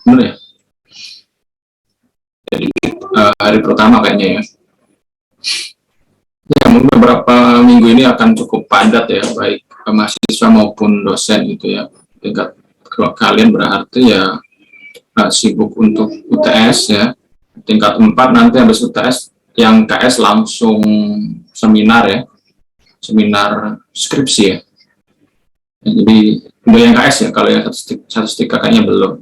benar ya. Jadi hari pertama kayaknya ya. Ya, mungkin beberapa minggu ini akan cukup padat ya, baik mahasiswa maupun dosen gitu ya. Tingkat kalau kalian berarti ya sibuk untuk UTS ya. Tingkat 4 nanti habis UTS, yang KS langsung seminar ya, seminar skripsi ya. Jadi udah yang KS ya, kalau yang statistika kayaknya belum.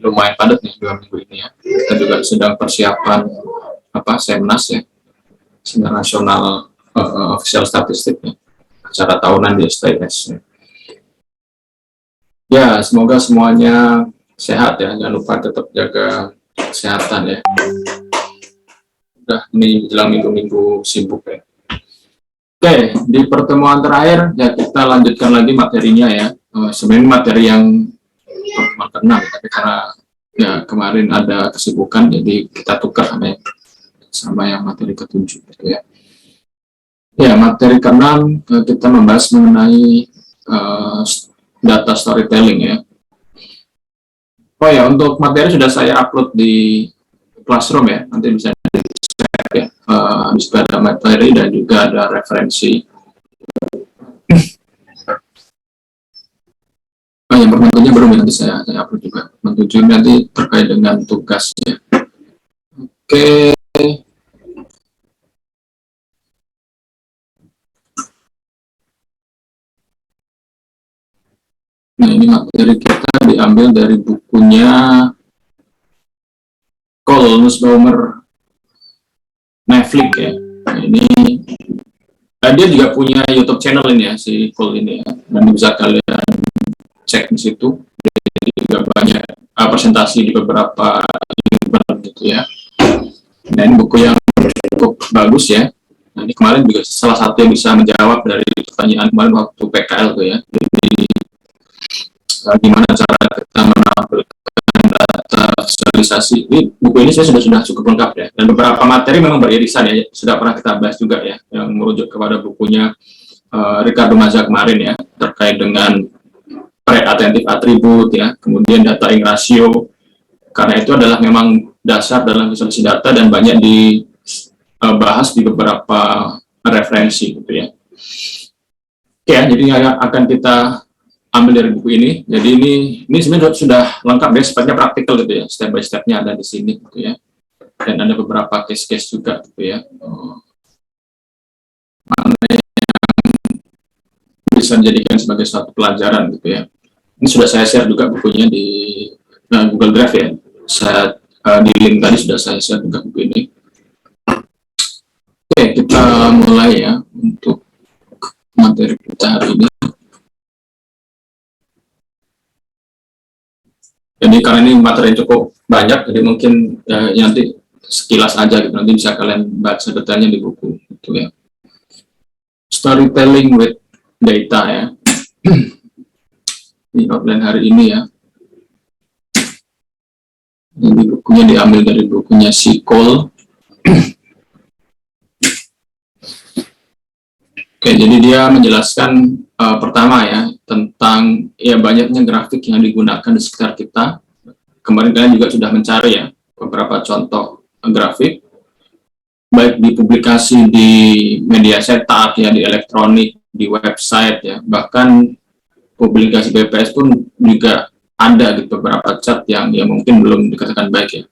Lumayan padat nih 2 minggu ini ya. Kita juga sedang persiapan Semnas ya, Seminar Nasional Official Statistik ya, acara tahunan di STS. Ya, semoga semuanya sehat ya, jangan lupa tetap jaga kesehatan ya. Udah ini jelang minggu-minggu sibuk ya. Oke, di pertemuan terakhir ya kita lanjutkan lagi materinya ya. Sebenarnya materi yang pertemuan ke-6, tapi karena ya kemarin ada kesibukan jadi kita tukar sama yang materi ke-7 gitu ya. Ya, materi ke-6 kita membahas mengenai data storytelling ya. Oh ya, untuk materi sudah saya upload di Classroom ya, nanti bisa di-share ya. Bisa ada materi dan juga ada referensi. Yang bermantunya belum ya, nanti saya upload juga. Mentuju nanti terkait dengan tugasnya. Oke. Nah, ini materi kita diambil dari bukunya Cole Nussbaumer Netflix ya. Nah, ini dia juga punya YouTube channel ini ya, si Cole ini ya. Dan bisa kalian cek di situ. Jadi juga banyak presentasi di beberapa event gitu ya. Nah, ini buku yang cukup bagus ya. Nah, ini kemarin juga salah satu yang bisa menjawab dari pertanyaan kemarin waktu PKL tuh ya. Jadi gimana cara kita menampilkan data visualisasi. Ini buku ini saya sudah cukup lengkap ya, dan beberapa materi memang beririsan ya, sudah pernah kita bahas juga ya, yang merujuk kepada bukunya Ricardo Mazza kemarin ya, terkait dengan pre-attentive attribute ya, kemudian data in ratio, karena itu adalah memang dasar dalam visualisasi data dan banyak dibahas di beberapa referensi gitu ya. Oke, jadi akan kita ambil dari buku ini. Jadi ini sebenarnya sudah lengkap ya, sifatnya praktikal gitu ya, step by step-nya ada di sini gitu ya. Dan ada beberapa case-case juga gitu ya. Mana yang bisa dijadikan sebagai suatu pelajaran gitu ya. Ini sudah saya share juga bukunya di Google Drive ya. Saya di link tadi sudah saya share juga buku ini. Oke, kita mulai ya untuk materi kita hari ini. Jadi karena ini materi yang cukup banyak, jadi mungkin nanti sekilas aja gitu, nanti bisa kalian baca detailnya di buku gitu ya. Storytelling with data ya. Di outline hari ini ya. Jadi bukunya diambil dari bukunya si Cole. Oke, jadi dia menjelaskan pertama ya, tentang ya banyaknya grafik yang digunakan di sekitar kita. Kemarin kalian juga sudah mencari ya beberapa contoh grafik, baik di publikasi di media cetak ya, di elektronik, di website ya, bahkan publikasi BPS pun juga ada gitu beberapa cat yang ya mungkin belum dikatakan baik ya.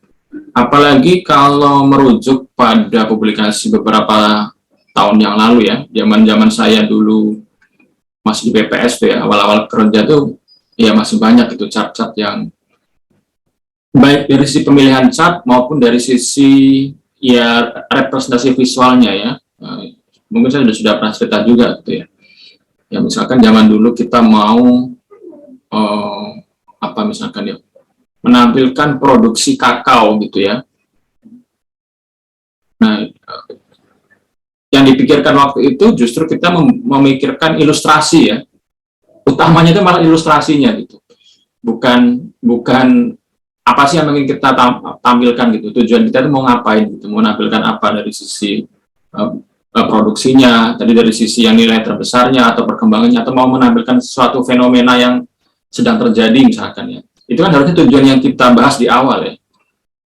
Apalagi kalau merujuk pada publikasi beberapa tahun yang lalu ya, zaman saya dulu masih di BPS tuh ya, awal-awal kerja tuh ya masih banyak itu cat-cat yang baik dari sisi pemilihan cat maupun dari sisi ya representasi visualnya ya. Mungkin saya sudah pernah cerita juga gitu ya. Ya misalkan zaman dulu kita mau misalkan ya menampilkan produksi kakao gitu ya. Nah, yang dipikirkan waktu itu justru kita memikirkan ilustrasi ya, utamanya itu malah ilustrasinya gitu, bukan apa sih yang ingin kita tampilkan gitu, tujuan kita itu mau ngapain gitu, mau menampilkan apa dari sisi produksinya, tadi dari sisi yang nilai terbesarnya atau perkembangannya, atau mau menampilkan suatu fenomena yang sedang terjadi misalkan ya, itu itu kan harusnya tujuan yang kita bahas di awal ya.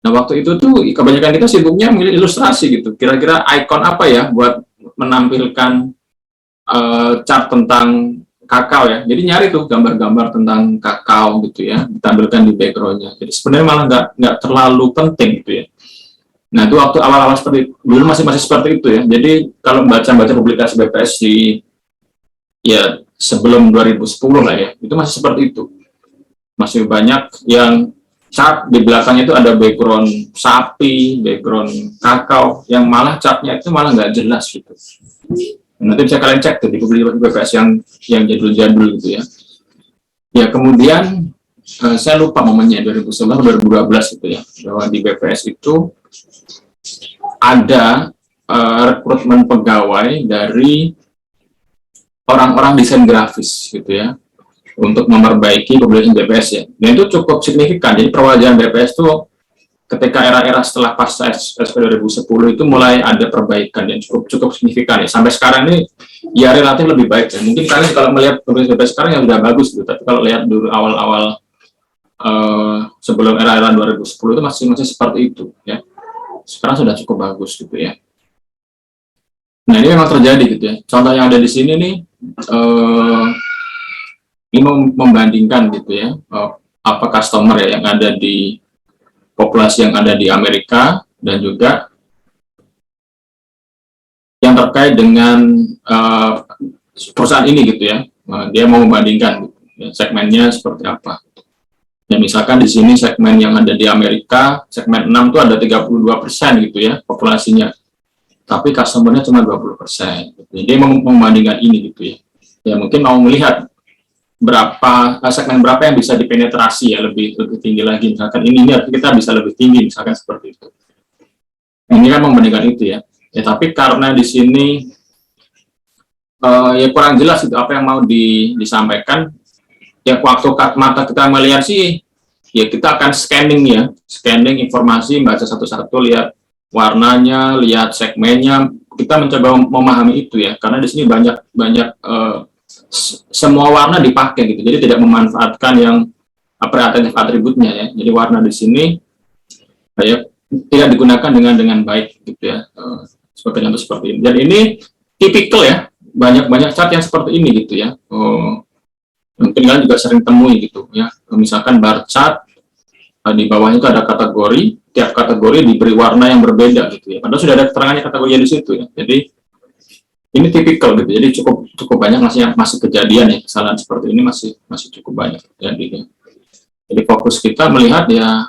Nah, waktu itu tuh kebanyakan kita sibuknya milih ilustrasi gitu. Kira-kira ikon apa ya buat menampilkan chart tentang kakao ya. Jadi nyari tuh gambar-gambar tentang kakao gitu ya, ditampilkan di backgroundnya. Jadi sebenarnya malah nggak terlalu penting gitu ya. Nah, itu waktu awal-awal seperti dulu masih seperti itu ya. Jadi kalau baca publikasi BPS di ya sebelum 2010 lah ya, itu masih seperti itu. Masih banyak yang chart di belakangnya itu ada background sapi, background kakao, yang malah chartnya itu malah nggak jelas gitu. Nanti bisa kalian cek tuh di publikasi BPS yang jadul-jadul gitu ya. Ya kemudian saya lupa momennya 2011 2012 gitu ya, bahwa di BPS itu ada rekrutmen pegawai dari orang-orang desain grafis gitu ya, untuk memperbaiki publikasi BPS ya. Dan itu cukup signifikan. Jadi perwajahan BPS itu ketika era-era setelah pasca SP 2010 itu mulai ada perbaikan yang cukup signifikan ya. Sampai sekarang ini ya relatif lebih baik ya. Mungkin kalian kalau melihat publikasi BPS sekarang yang sudah bagus gitu. Tapi kalau lihat dulu awal-awal sebelum era-era 2010 itu masih seperti itu ya. Sekarang sudah cukup bagus gitu ya. Nah, ini memang terjadi gitu ya. Contoh yang ada di sini nih, ini membandingkan gitu ya, apa customer ya yang ada di populasi yang ada di Amerika dan juga yang terkait dengan perusahaan ini gitu ya. Dia mau membandingkan gitu, ya, segmennya seperti apa. Ya, misalkan di sini segmen yang ada di Amerika, segmen 6 itu ada 32% gitu ya populasinya. Tapi customer-nya cuma 20%. Gitu. Jadi mau membandingkan ini gitu ya. Ya mungkin mau melihat segmen berapa yang bisa dipenetrasi ya lebih tinggi lagi. Misalkan ini kita bisa lebih tinggi misalkan seperti itu. Ini kan membandingkan itu ya. Ya tapi karena di sini ya kurang jelas itu apa yang mau disampaikan. Ya waktu mata kita melihat sih ya kita akan scanning informasi, baca satu-satu, lihat warnanya, lihat segmennya, kita mencoba memahami itu ya, karena di sini banyak semua warna dipakai gitu, jadi tidak memanfaatkan yang atributnya ya. Jadi warna di sini ya tidak digunakan dengan baik gitu ya, seperti contoh seperti ini. Dan ini tipikal ya, banyak chart yang seperti ini gitu ya. Mungkin kalian juga sering temui gitu ya, misalkan bar chart di bawahnya itu ada kategori, tiap kategori diberi warna yang berbeda gitu ya. Padahal sudah ada keterangannya kategori di situ ya. Jadi ini tipikal gitu. Jadi cukup banyak masih kejadian ya, kesalahan seperti ini masih cukup banyak terjadi. Jadi fokus kita melihat ya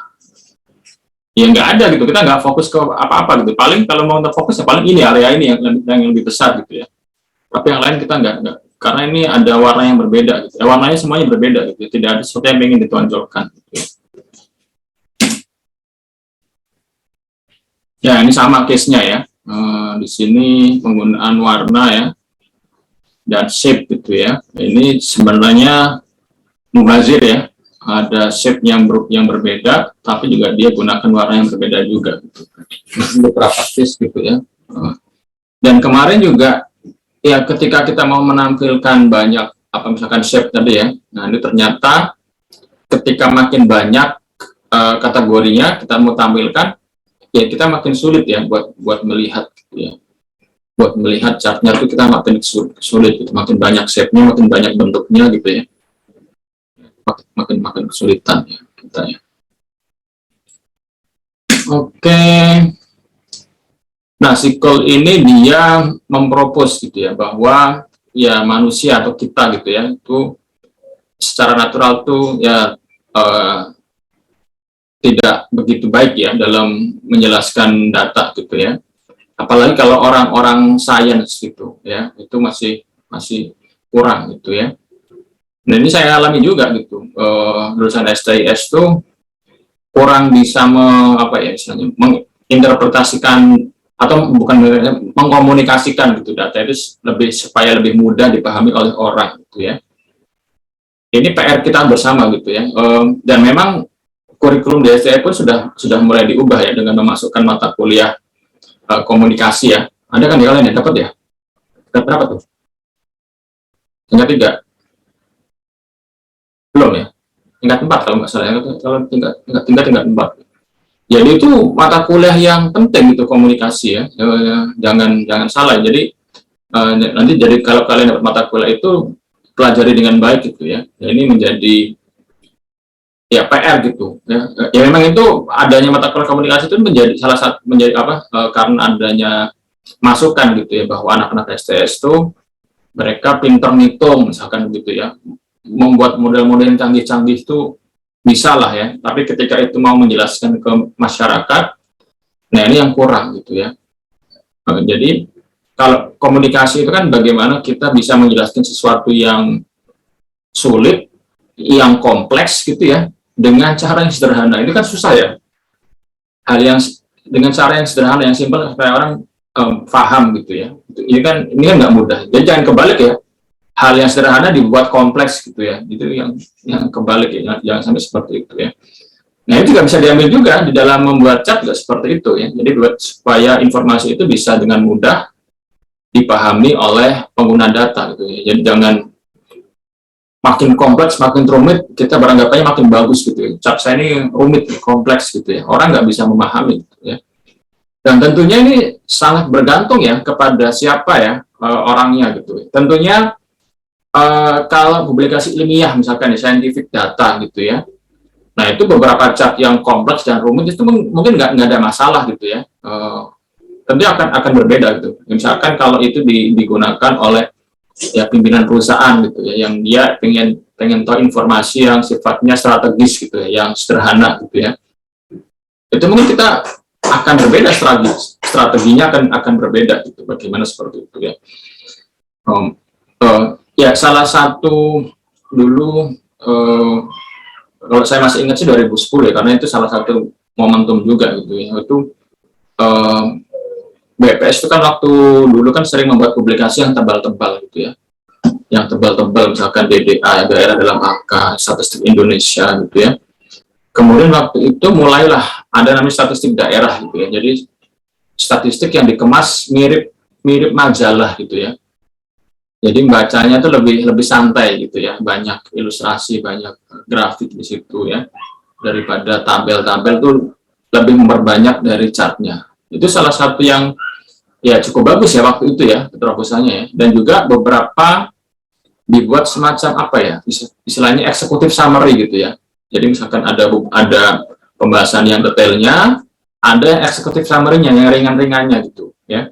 nggak ada gitu. Kita nggak fokus ke apa-apa gitu. Paling kalau mau fokus ya paling ini area ini yang lebih besar gitu ya. Tapi yang lain kita nggak karena ini ada warna yang berbeda gitu. Ya, warnanya semuanya berbeda gitu. Tidak ada sesuatu yang ingin ditonjolkan. Gitu ya. Ya, ini sama case-nya ya. Di sini penggunaan warna ya dan shape gitu ya. Ini sebenarnya mubazir ya. Ada shape yang berbeda, tapi juga dia gunakan warna yang berbeda juga. Gitu. Beberapa case gitu ya. Dan kemarin juga ya ketika kita mau menampilkan banyak apa misalkan shape tadi ya. Nah ini ternyata ketika makin banyak kategorinya kita mau tampilkan, ya kita makin sulit ya buat melihat gitu ya. Buat melihat chartnya itu kita makin sulit gitu. Makin banyak shape-nya, makin banyak bentuknya gitu ya. Makin kesulitan ya kita ya. Oke. Nah, si Cole ini dia mempropos gitu ya bahwa ya manusia atau kita gitu ya itu secara natural tuh ya tidak begitu baik ya dalam menjelaskan data gitu ya. Apalagi kalau orang-orang sains gitu ya, itu masih kurang gitu ya. Nah ini saya alami juga gitu. Lulusan STIS tuh kurang bisa menginterpretasikan atau bukan mengkomunikasikan gitu data itu supaya lebih mudah dipahami oleh orang gitu ya. Ini PR kita bersama gitu ya. Dan memang kurikulum di STI pun sudah mulai diubah ya dengan memasukkan mata kuliah komunikasi ya. Ada kan di kalian ya dapat ya? Dapat berapa tuh? Tingkat 3? Belum ya? tingkat 4 kalau nggak salah ya, kalau tingkat 4. Jadi itu mata kuliah yang penting itu komunikasi ya, jangan salah. Jadi nanti jadi kalau kalian dapat mata kuliah itu pelajari dengan baik gitu ya. Ini menjadi ya PR gitu ya. Ya memang itu adanya mata kuliah komunikasi itu menjadi salah satu karena adanya masukan gitu ya, bahwa anak-anak STS itu mereka pintar ngitung misalkan gitu ya, membuat model-model yang canggih-canggih itu bisa lah ya, tapi ketika itu mau menjelaskan ke masyarakat, nah ini yang kurang gitu ya. Jadi kalau komunikasi itu kan bagaimana kita bisa menjelaskan sesuatu yang sulit, yang kompleks gitu ya, dengan cara yang sederhana. Itu kan susah ya. Hal yang dengan cara yang sederhana, yang simpel supaya orang paham gitu ya. Ini kan nggak mudah. Jadi jangan kebalik ya. Hal yang sederhana dibuat kompleks gitu ya. Itu yang kebalik ya. Jangan sampai seperti itu ya. Nah, itu juga bisa diambil juga di dalam membuat chat juga seperti itu ya. Jadi supaya informasi itu bisa dengan mudah dipahami oleh pengguna data gitu ya. Jadi jangan makin kompleks, makin rumit, kita beranggapannya makin bagus gitu ya. Chat saya ini rumit, kompleks gitu ya. Orang nggak bisa memahami gitu ya. Dan tentunya ini sangat bergantung ya kepada siapa ya orangnya gitu. Tentunya kalau publikasi ilmiah misalkan di scientific data gitu ya. Nah itu beberapa chat yang kompleks dan rumit itu mungkin nggak ada masalah gitu ya. Tentu akan berbeda gitu. Misalkan kalau itu digunakan oleh ya pimpinan perusahaan gitu ya, yang dia pengen tahu informasi yang sifatnya strategis gitu ya, yang sederhana gitu ya. Itu mungkin kita akan berbeda strateginya akan berbeda gitu, bagaimana seperti itu ya. Ya salah satu dulu kalau saya masih ingat sih 2010 ya, karena itu salah satu momentum juga gitu ya. Itu BPS itu kan waktu dulu kan sering membuat publikasi yang tebal-tebal gitu ya, yang tebal-tebal misalkan DDA, daerah dalam angka, statistik Indonesia gitu ya. Kemudian waktu itu mulailah ada namanya statistik daerah gitu ya. Jadi statistik yang dikemas mirip majalah gitu ya. Jadi bacanya itu lebih santai gitu ya, banyak ilustrasi, banyak grafik di situ ya, daripada tabel-tabel tuh lebih memperbanyak dari chartnya. Itu salah satu yang ya cukup bagus ya waktu itu ya terobosannya ya. Dan juga beberapa dibuat semacam apa ya, istilahnya eksekutif summary gitu ya. Jadi misalkan ada pembahasan yang detailnya, ada eksekutif summary-nya yang ringan-ringannya gitu ya.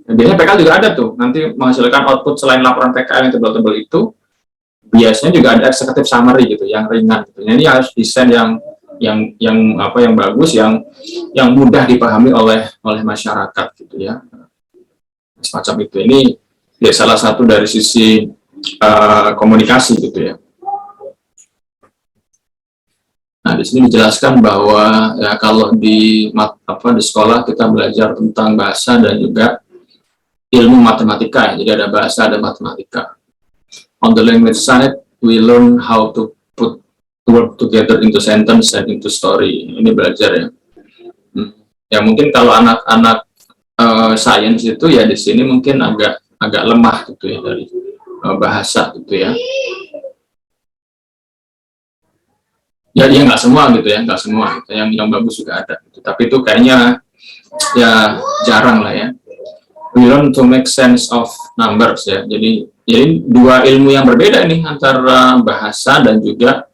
Dan biasanya PKL juga ada tuh, nanti menghasilkan output selain laporan PKL yang tebal-tebal itu, biasanya juga ada eksekutif summary gitu, yang ringan gitu. Ini harus desain yang bagus, yang mudah dipahami oleh masyarakat gitu ya. Semacam itu. Ini ya salah satu dari sisi komunikasi gitu ya. Nah, di sini dijelaskan bahwa ya kalau di sekolah kita belajar tentang bahasa dan juga ilmu matematika, ya. Jadi ada bahasa, ada matematika. On the language side, we learn how to put word together into sentence and into story. Ini belajar ya. Ya mungkin kalau anak-anak sains itu ya di sini mungkin agak lemah gitu ya dari bahasa gitu ya. Ya dia nggak semua gitu ya, nggak semua. Gitu. Yang bagus juga ada. Gitu. Tapi itu kayaknya ya jarang lah ya. We learn to make sense of numbers ya. Jadi dua ilmu yang berbeda nih antara bahasa dan juga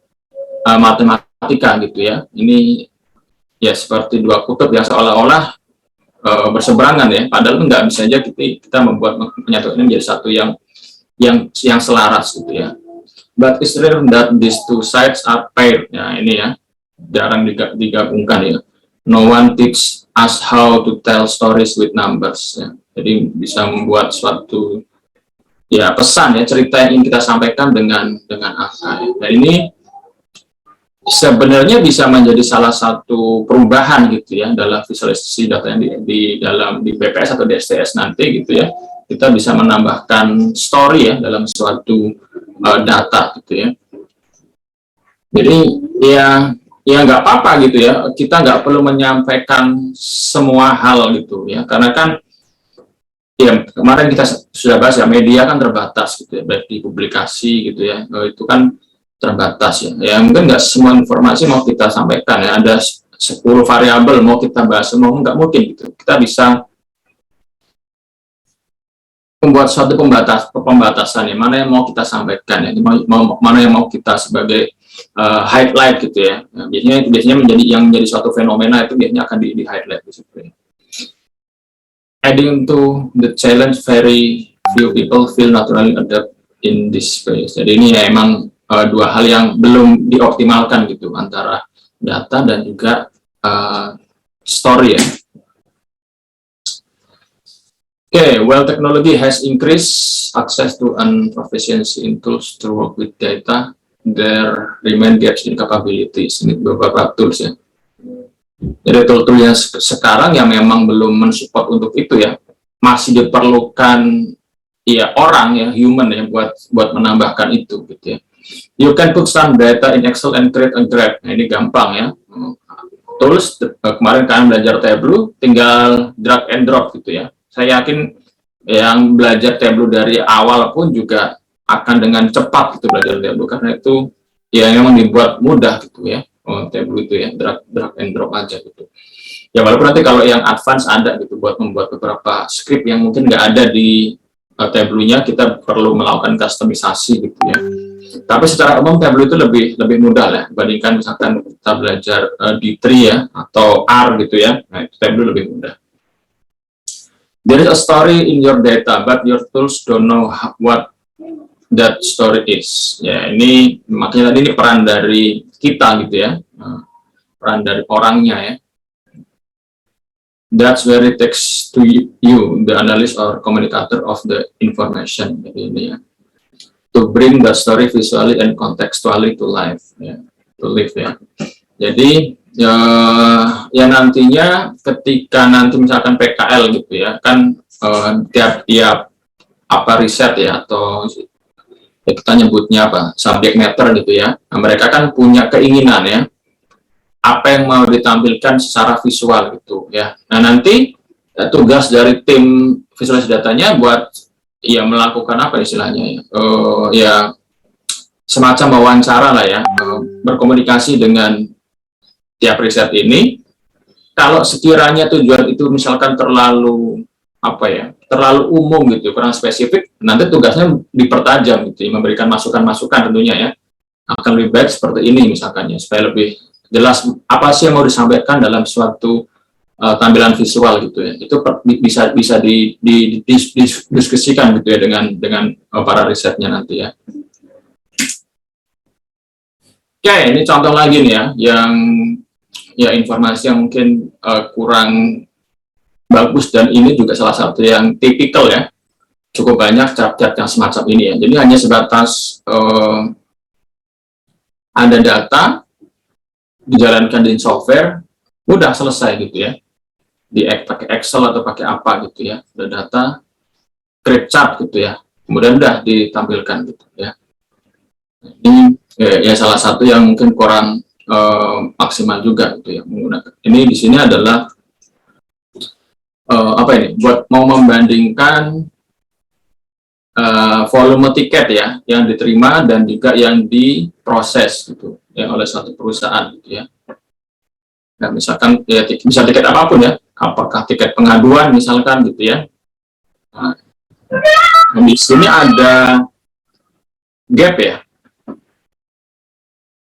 matematika gitu ya. Ini ya seperti dua kutub yang seolah-olah berseberangan ya. Padahal nggak bisa aja kita menyatukan ini menjadi satu yang selaras gitu ya. But it's rare that these two sides are paired. Ya ini ya, jarang digabungkan ya. No one teach us how to tell stories with numbers. Ya. Jadi bisa membuat suatu ya pesan ya, cerita yang ingin kita sampaikan dengan angka. Ya. Dan ini sebenarnya bisa menjadi salah satu perubahan gitu ya dalam visualisasi data yang di BPS atau di STS nanti gitu ya. Kita bisa menambahkan story ya dalam suatu data gitu ya. Jadi ya nggak apa-apa gitu ya, kita nggak perlu menyampaikan semua hal gitu ya, karena kan ya kemarin kita sudah bahas ya, media kan terbatas gitu ya, baik di publikasi gitu ya, itu kan terbatas ya. Ya mungkin nggak semua informasi mau kita sampaikan ya. Ada 10 variabel mau kita bahas semua, nggak mungkin gitu. Kita bisa membuat suatu pembatasan ya, mana yang mau kita sampaikan ya, mana yang mau kita sebagai highlight gitu ya. Nah, biasanya menjadi suatu fenomena itu biasanya akan di highlight di situ ya. Adding to the challenge, very few people feel naturally adapt in this space. Jadi ini ya emang dua hal yang belum dioptimalkan gitu, antara data dan juga story ya. Well, technology has increased access to and proficiency in tools to work with data. There remain gaps in capabilities. Ini beberapa tools ya. Jadi tool-tool yang sekarang yang memang belum mensupport untuk itu ya, masih diperlukan ya orang ya, human ya, buat menambahkan itu gitu ya. You can put some data in Excel and create a graph. Nah, ini gampang ya. Tools kemarin kalian belajar Tableau, tinggal drag and drop gitu ya. Saya yakin yang belajar Tableau dari awal pun juga akan dengan cepat gitu belajar Tableau, karena itu ya memang dibuat mudah gitu ya. Tableau itu ya, drag and drop aja gitu. Ya walaupun nanti kalau yang advance ada gitu buat membuat beberapa script yang mungkin nggak ada di Tableau-nya, kita perlu melakukan customisasi gitu ya. Tapi secara umum Tableau itu lebih mudah lah dibandingkan misalkan kita belajar D3 ya atau R gitu ya. Nah, Tableau lebih mudah. There is a story in your data, but your tools don't know what that story is. Ya, ini makanya tadi ini peran dari kita gitu ya, peran dari orangnya ya. That's where it takes to you, the analyst or communicator of the information. Jadi ini ya, to bring the story visually and contextually to life, ya, to live ya. Jadi ya nantinya ketika nanti misalkan PKL gitu ya, kan tiap-tiap apa riset ya, atau ya kita nyebutnya apa, subject matter gitu ya. Nah, mereka kan punya keinginan ya, apa yang mau ditampilkan secara visual gitu ya. Nah nanti tugas dari tim visualisasi datanya buat ya melakukan apa istilahnya ya, ya semacam wawancara lah ya, berkomunikasi dengan tiap riset ini. Kalau sekiranya tujuan itu misalkan terlalu apa ya, terlalu umum gitu, kurang spesifik, nanti tugasnya dipertajam gitu, memberikan masukan-masukan tentunya ya, akan lebih baik seperti ini misalkan ya, supaya lebih jelas apa sih yang mau disampaikan dalam suatu tampilan visual gitu ya. Itu bisa didiskusikan gitu ya dengan para risetnya nanti ya. Oke, ini contoh lagi nih ya, yang ya informasi yang mungkin kurang bagus, dan ini juga salah satu yang tipikal ya. Cukup banyak chart-chart yang semacam ini ya. Jadi hanya sebatas ada data dijalankan di software, udah selesai gitu ya. Pakai Excel atau pakai apa gitu ya. Ada data, create chart gitu ya. Kemudian udah ditampilkan gitu ya. Ini ya salah satu yang mungkin kurang maksimal juga gitu ya menggunakan. Ini di sini adalah apa ini? Buat mau membandingkan volume tiket ya yang diterima dan juga yang diproses gitu ya oleh suatu perusahaan gitu ya. Nah, misalkan ya bisa tiket apapun ya, apakah tiket pengaduan misalkan gitu ya. Nah, di sini ada gap ya.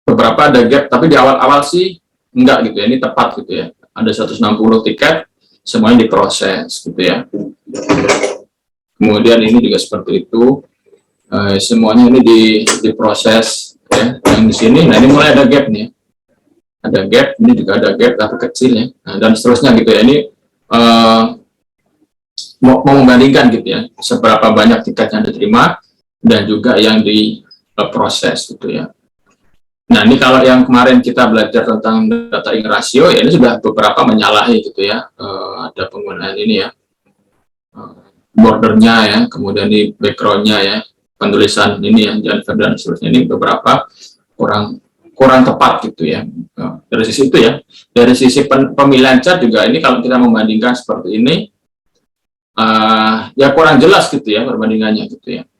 Beberapa ada gap, tapi di awal-awal sih enggak gitu ya, ini tepat gitu ya. Ada 160 tiket, semuanya diproses gitu ya. Kemudian ini juga seperti itu, semuanya ini diproses ya. Yang di sini, nah ini mulai ada gap nih, ada gap, ini juga ada gap tapi kecil ya, nah, dan seterusnya gitu ya. Ini mau membandingkan gitu ya, seberapa banyak tiket yang diterima dan juga yang diproses gitu ya. Nah ini kalau yang kemarin kita belajar tentang data in ratio ya, ini sudah beberapa menyalahi gitu ya, ada penggunaan ini ya, bordernya ya, kemudian di backgroundnya ya, penulisan ini ya, dan seterusnya, ini beberapa kurang tepat gitu ya. Dari sisi itu ya, dari sisi pemilihan chart juga ini kalau kita membandingkan seperti ini ya kurang jelas gitu ya perbandingannya gitu ya.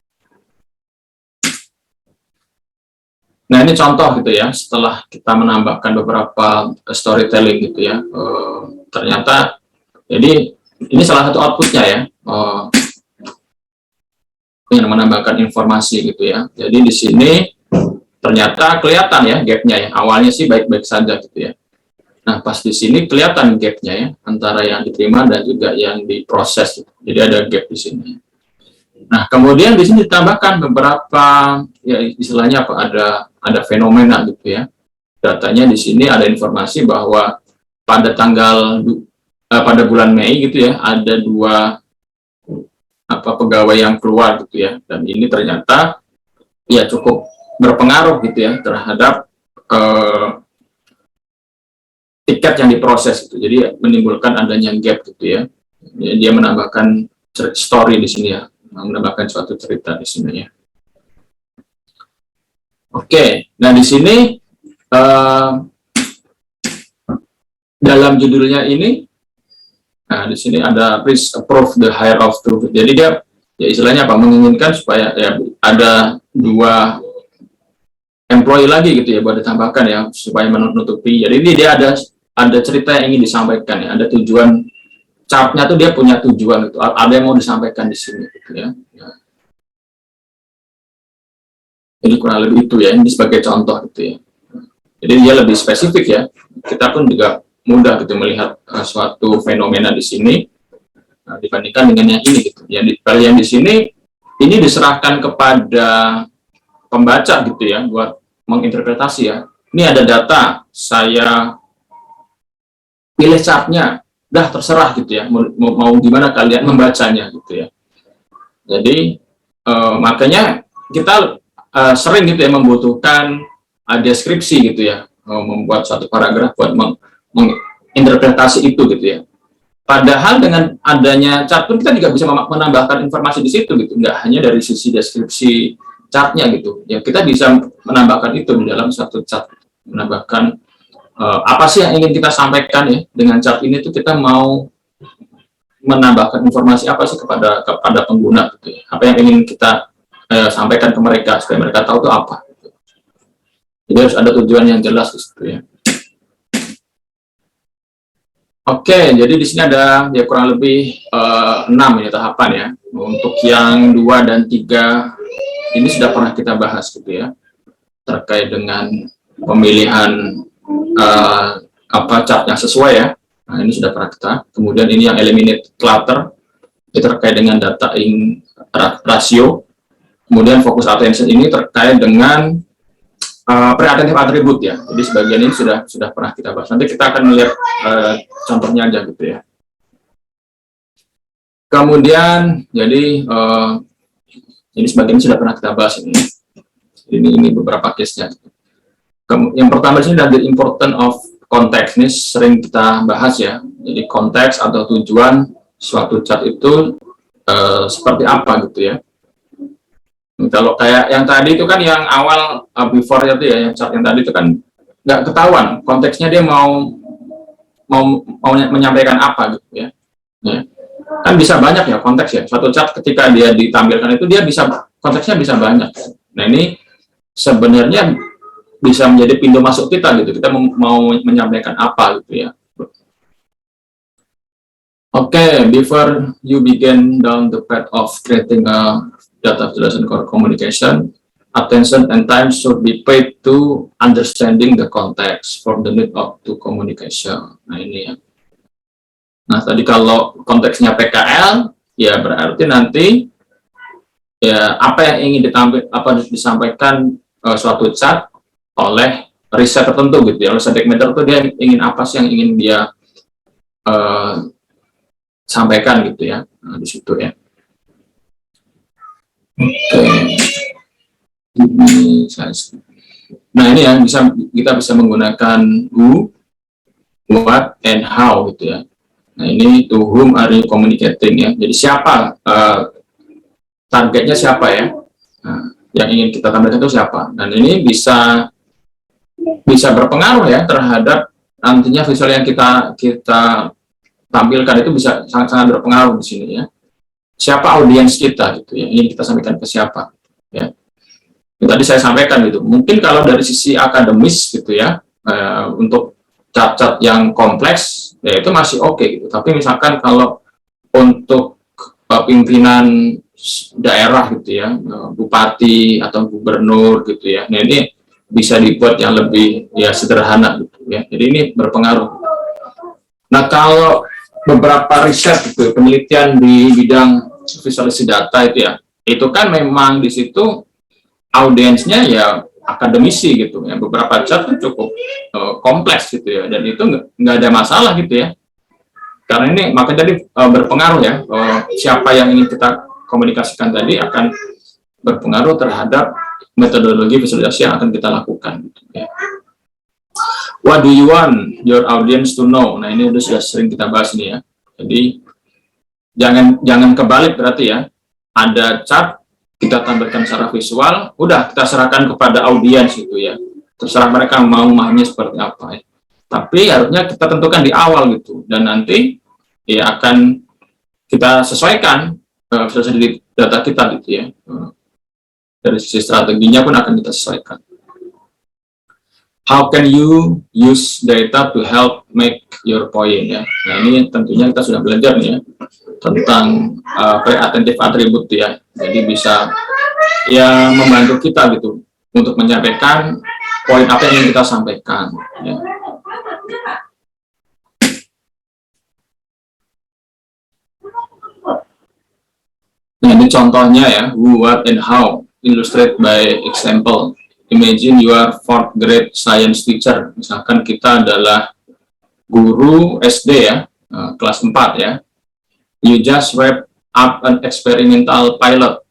Nah, ini contoh gitu ya, setelah kita menambahkan beberapa storytelling gitu ya, ternyata, jadi ini salah satu outputnya ya, yang menambahkan informasi gitu ya. Jadi di sini ternyata kelihatan ya gapnya ya, awalnya sih baik-baik saja gitu ya. Nah, pas di sini kelihatan gapnya ya, antara yang diterima dan juga yang diproses. Gitu. Jadi ada gap di sini. Nah, kemudian di sini ditambahkan beberapa, ya istilahnya apa, ada fenomena gitu ya. Datanya di sini ada informasi bahwa pada pada bulan Mei gitu ya, ada 2 pegawai yang keluar gitu ya, dan ini ternyata ya cukup berpengaruh gitu ya terhadap tiket yang diproses gitu. Jadi menimbulkan adanya gap gitu ya. Dia menambahkan story di sini ya, menambahkan suatu cerita di sini ya. Oke, nah di sini dalam judulnya ini, nah di sini ada please approve the hire of truth. Jadi dia ya istilahnya apa, menginginkan supaya ya ada 2 employee lagi gitu ya buat ditambahkan ya supaya menutupi. Jadi ini dia ada cerita yang ingin disampaikan ya, ada tujuan, chartnya tuh dia punya tujuan gitu, ada yang mau disampaikan di sini gitu ya. Jadi kurang lebih itu ya, ini sebagai contoh gitu ya. Jadi dia lebih spesifik ya. Kita pun juga mudah gitu melihat suatu fenomena di sini dibandingkan dengan yang ini gitu. Kalau yang di sini ini diserahkan kepada pembaca gitu ya buat menginterpretasi ya. Ini ada data, saya pilih chartnya, dah terserah gitu ya. Mau gimana kalian membacanya gitu ya. Jadi makanya kita sering gitu ya membutuhkan deskripsi gitu ya, membuat suatu paragraf buat menginterpretasi itu gitu ya. Padahal dengan adanya chart pun kita juga bisa menambahkan informasi di situ gitu, nggak hanya dari sisi deskripsi chartnya gitu. Ya kita bisa menambahkan itu di dalam satu chart, menambahkan apa sih yang ingin kita sampaikan ya dengan chart ini tuh, kita mau menambahkan informasi apa sih kepada pengguna gitu ya. Apa yang ingin kita sampaikan ke mereka supaya mereka tahu itu apa. Jadi harus ada tujuan yang jelas di situ ya. Oke, jadi di sini ada ya kurang lebih 6 ini tahapan ya. Untuk yang 2 dan 3 ini sudah pernah kita bahas gitu ya, terkait dengan pemilihan chart yang sesuai ya. Nah, ini sudah pernah kita. Kemudian ini yang eliminate clutter, itu terkait dengan data rasio. Kemudian fokus attention ini terkait dengan pre-attentive attribute ya. Jadi sebagian ini sudah pernah kita bahas. Nanti kita akan melihat contohnya aja gitu ya. Kemudian jadi ini sebagian ini sudah pernah kita bahas ini. Ini beberapa case-nya. Yang pertama di sini adalah the importance of context. Ini sering kita bahas ya. Jadi konteks atau tujuan suatu chart itu seperti apa gitu ya. Kalau kayak yang tadi itu kan yang awal before itu ya, yang chart yang tadi itu kan nggak ketahuan konteksnya, dia mau menyampaikan apa gitu ya. Kan bisa banyak ya konteks ya. Suatu chart ketika dia ditampilkan itu dia bisa konteksnya bisa banyak. Nah ini sebenarnya bisa menjadi pintu masuk kita gitu. Kita mau menyampaikan apa gitu ya. Oke, before you begin down the path of creating a data visualization core communication, attention and time should be paid to understanding the context for the need of to communication. Nah ini ya. Nah tadi kalau konteksnya PKL, ya berarti nanti ya apa yang ingin disampaikan suatu chat oleh riset tertentu gitu ya, oleh subject matter itu dia ingin apa sih yang ingin dia sampaikan gitu ya. Nah, di situ ya. Oke. Nah ini ya kita bisa menggunakan who, what, and how gitu ya. Nah ini to whom are you communicating ya. Jadi siapa targetnya siapa ya? Nah, yang ingin kita tampilkan itu siapa? Dan ini bisa berpengaruh ya terhadap nantinya visual yang kita tampilkan, itu bisa sangat berpengaruh di sini ya. Siapa audiens kita gitu ya, ingin kita sampaikan ke siapa ya. Tadi saya sampaikan gitu. Mungkin kalau dari sisi akademis gitu ya, untuk cat-cat yang kompleks, ya itu masih oke gitu. Tapi misalkan kalau untuk pimpinan daerah gitu ya, bupati atau gubernur gitu ya, nah ini bisa dibuat yang lebih ya sederhana gitu ya. Jadi ini berpengaruh. Nah, kalau beberapa riset gitu, penelitian di bidang visualisasi data itu ya, itu kan memang di situ audiensnya ya akademisi gitu ya. Beberapa chat itu cukup kompleks gitu ya, dan itu nggak ada masalah gitu ya. Karena ini maka jadi berpengaruh ya, siapa yang ingin kita komunikasikan tadi akan berpengaruh terhadap metodologi visualisasi yang akan kita lakukan gitu ya. What do you want your audience to know? Nah, ini sudah sering kita bahas nih ya. Jadi jangan kebalik berarti ya. Ada chart kita tampilkan secara visual, udah kita serahkan kepada audiens itu ya. Terserah mereka mau memahaminya seperti apa ya. Tapi harusnya kita tentukan di awal gitu, dan nanti ya akan kita sesuaikan dari data kita gitu ya. Dari sisi strateginya pun akan kita sesuaikan. How can you use data to help make your point ya? Nah, ini tentunya kita sudah belajar nih ya tentang pre-attentive attribute ya. Jadi bisa ya membantu kita gitu untuk menyampaikan poin apa yang ingin kita sampaikan ya. Nah, ini contohnya ya, who, what, and how, illustrate by example. Imagine you are fourth grade science teacher. Misalkan kita adalah guru SD ya, kelas 4 ya. You just wrap up an experimental pilot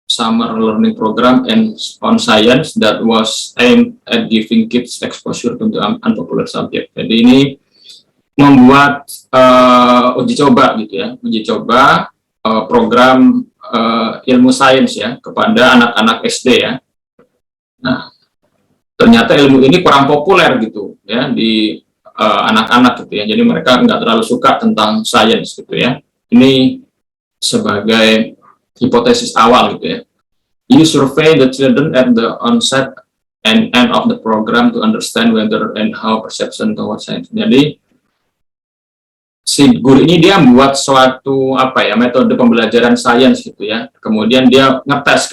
summer learning program and on science that was aimed at giving kids exposure to the unpopular subject. Jadi ini membuat uji coba gitu ya, uji coba program ilmu sains ya kepada anak-anak SD ya. Nah, ternyata ilmu ini kurang populer gitu ya di anak-anak gitu ya. Jadi mereka nggak terlalu suka tentang sains gitu ya. Ini sebagai hipotesis awal gitu ya. You survey the children at the onset and end of the program to understand whether and how perception towards science. Jadi si guru ini dia membuat suatu metode pembelajaran sains gitu ya. Kemudian dia ngetes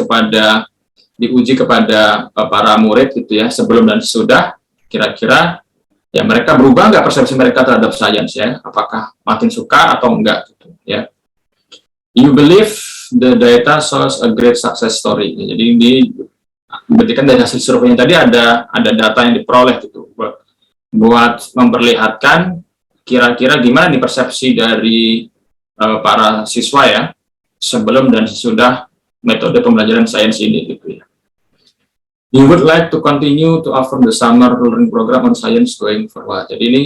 diuji kepada para murid gitu ya, sebelum dan sesudah, kira-kira ya mereka berubah nggak persepsi mereka terhadap sains ya, apakah makin suka atau enggak gitu ya. You believe the data shows a great success story. Jadi ini berarti kan dari hasil surveinya tadi ada data yang diperoleh gitu buat memperlihatkan kira-kira gimana nih persepsi dari para siswa ya sebelum dan sesudah metode pembelajaran sains ini gitu ya. You would like to continue to offer the summer learning program on science going forward. Jadi ini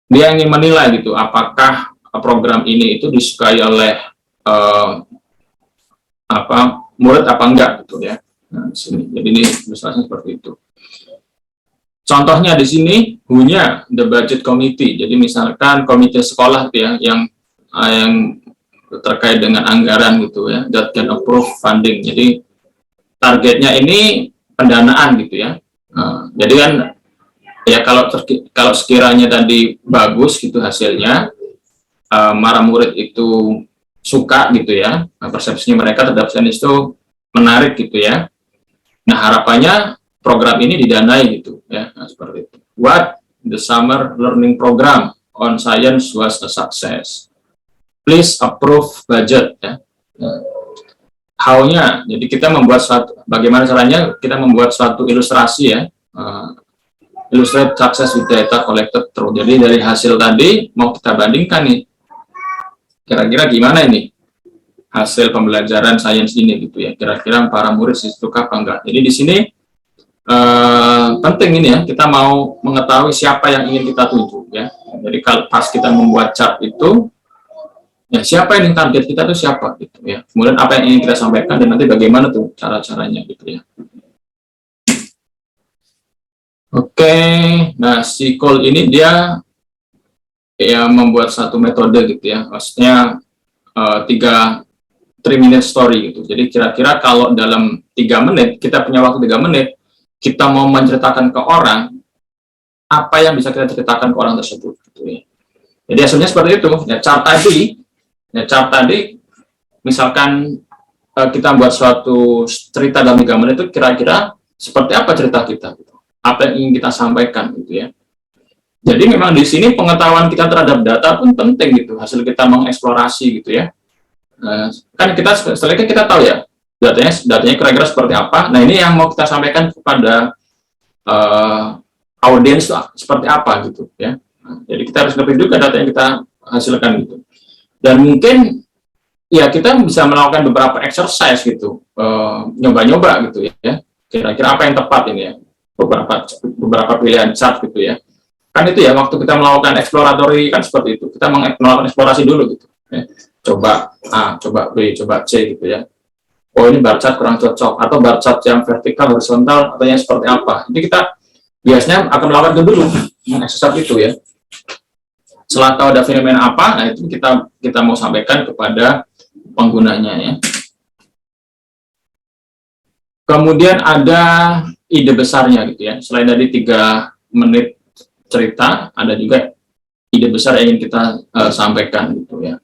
dia ingin menilai gitu apakah program ini itu disukai oleh murid apa enggak gitu ya. Nah, di sini. Jadi ini misalnya seperti itu. Contohnya di sini punya the budget committee. Jadi misalkan komite sekolah gitu ya yang terkait dengan anggaran gitu ya, that can approve funding. Jadi targetnya ini pendanaan gitu ya. Jadi kan ya kalau sekiranya tadi bagus gitu hasilnya, para murid itu suka gitu ya, persepsinya mereka terhadap sains itu menarik gitu ya. Nah, harapannya program ini didanai gitu ya, seperti itu. What the summer learning program on science was a success. Please approve budget ya. How-nya, jadi kita membuat bagaimana caranya kita membuat suatu ilustrasi ya, illustrate success with data collected through. Jadi dari hasil tadi mau kita bandingkan nih, kira-kira gimana ini hasil pembelajaran sains ini gitu ya, kira-kira para murid suka apa enggak. Jadi di sini penting ini ya, kita mau mengetahui siapa yang ingin kita tuju ya. Jadi kalau pas kita membuat chart itu, ya siapa yang target kita tuh siapa gitu ya. Kemudian apa yang ingin kita sampaikan dan nanti bagaimana tuh cara-caranya gitu ya. Oke, nah si Cole ini dia ya membuat satu metode gitu ya. Maksudnya 3 minute story gitu. Jadi kira-kira kalau dalam 3 menit, kita punya waktu 3 menit, kita mau menceritakan ke orang, apa yang bisa kita ceritakan ke orang tersebut. Gitu ya. Jadi hasilnya seperti itu. Chart tadi, misalkan kita buat suatu cerita dalam 3 menit itu kira-kira seperti apa cerita kita, gitu. Apa yang ingin kita sampaikan, gitu ya. Jadi memang di sini pengetahuan kita terhadap data pun penting gitu, hasil kita mengeksplorasi gitu ya. Kan kita setelah kita tahu ya datanya kira-kira seperti apa. Nah ini yang mau kita sampaikan kepada audiens seperti apa gitu ya. Nah, jadi kita harus ngerti juga data yang kita hasilkan gitu. Dan mungkin ya kita bisa melakukan beberapa exercise gitu, nyoba-nyoba gitu ya. Kira-kira apa yang tepat ini ya, beberapa pilihan chart gitu ya. Kan itu ya, waktu kita melakukan exploratory kan seperti itu, kita melakukan eksplorasi dulu gitu ya. Coba A, coba B, coba C gitu ya. Oh ini bar chart kurang cocok, atau bar chart yang vertikal, horizontal, atau yang seperti apa. Jadi kita biasanya akan melakukan itu dulu, exercise itu ya. Setelah tahu ada fenomena apa, nah itu kita mau sampaikan kepada penggunanya ya. Kemudian ada ide besarnya gitu ya. Selain dari 3 menit cerita, ada juga ide besar yang ingin kita sampaikan gitu ya.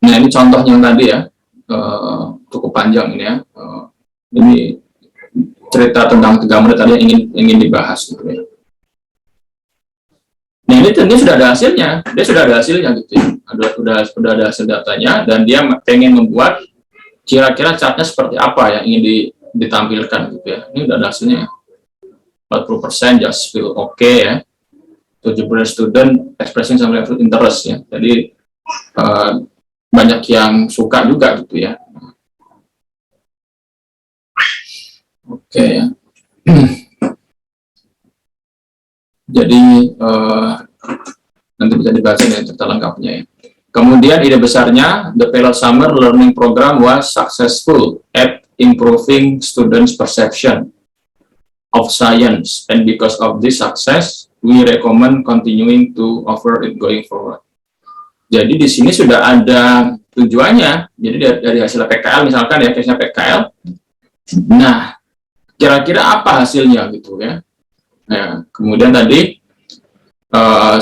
Nah ini contohnya yang tadi ya, cukup panjang ini ya. Ini cerita tentang 3 menit tadi yang ingin dibahas gitu ya. Nah ini tentunya sudah ada hasilnya, dia sudah ada hasilnya gitu ya. Sudah ada hasil datanya, dan dia pengen membuat kira-kira chartnya seperti apa yang ingin ditampilkan gitu ya. Ini udah ada hasilnya. 40% just feel okay ya. 70% student expressing some level of interest ya. Jadi banyak yang suka juga gitu ya. Oke ya. Jadi nanti bisa dibaca ya cerita lengkapnya ya. Kemudian ide besarnya, the pilot summer learning program was successful at improving students' perception of science, and because of this success, we recommend continuing to offer it going forward. Jadi di sini sudah ada tujuannya. Jadi dari hasil PKL misalkan ya, case-nya PKL. Nah, kira-kira apa hasilnya gitu ya. Nah, kemudian tadi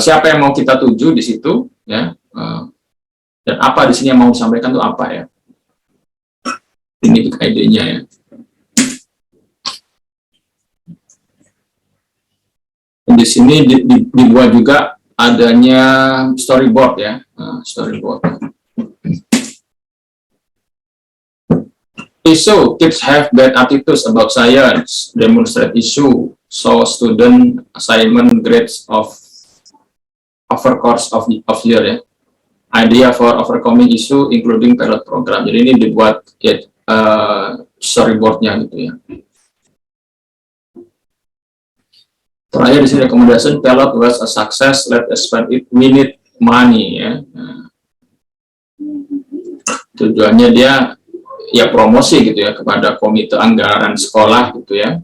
siapa yang mau kita tuju di situ ya, dan apa di sini yang mau disampaikan itu apa ya. Ini idenya ya. Di sini dibuat juga adanya storyboard ya, storyboard. Issue, kids have bad attitudes about science, demonstrate issue, so student assignment grades over course of year ya. Idea for overcoming issue including pilot program. Jadi ini dibuat ya, storyboardnya gitu ya. Terakhir di sini recommendation, pilot was a success, let us spend it, we need money ya. Nah, tujuannya dia ya promosi gitu ya kepada komite anggaran sekolah gitu ya,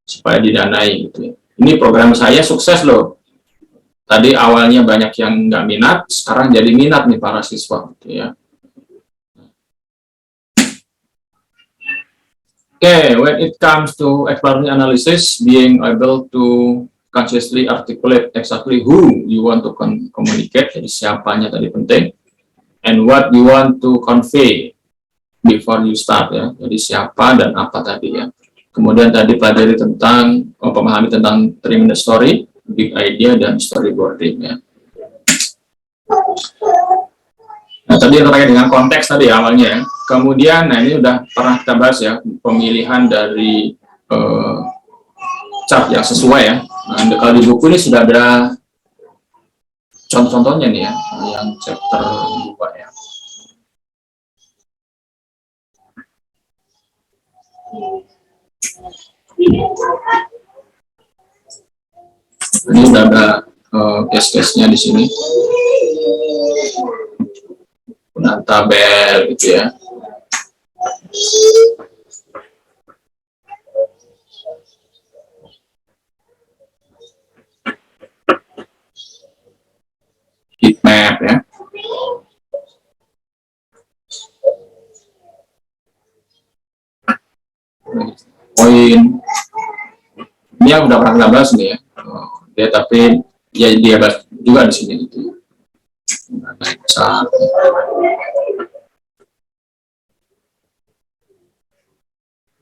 supaya didanai gitu ya. Ini program saya sukses loh. Tadi awalnya banyak yang nggak minat, sekarang jadi minat nih para siswa gitu ya. Okay, when it comes to exploratory analysis, being able to consciously articulate exactly who you want to communicate, jadi siapanya tadi penting, and what you want to convey before you start ya, jadi siapa dan apa tadi ya. Kemudian tadi pelajari tentang memahami tentang 3-minute story, big idea, dan storyboarding ya. Nah tadi yang terkait dengan konteks tadi ya, awalnya ya. Kemudian, nah ini udah pernah kita bahas ya, pemilihan dari chart yang sesuai ya. Nah kalau di buku ini sudah ada contoh-contohnya nih ya, yang chapter 2 ya. Ini udah ada case-case-nya di sini. Nah, tabel gitu ya. Heat map ya. poin. Ini yang udah pernah kita bahas nih ya. Dia tapi ya dia bahas juga di sini gitu.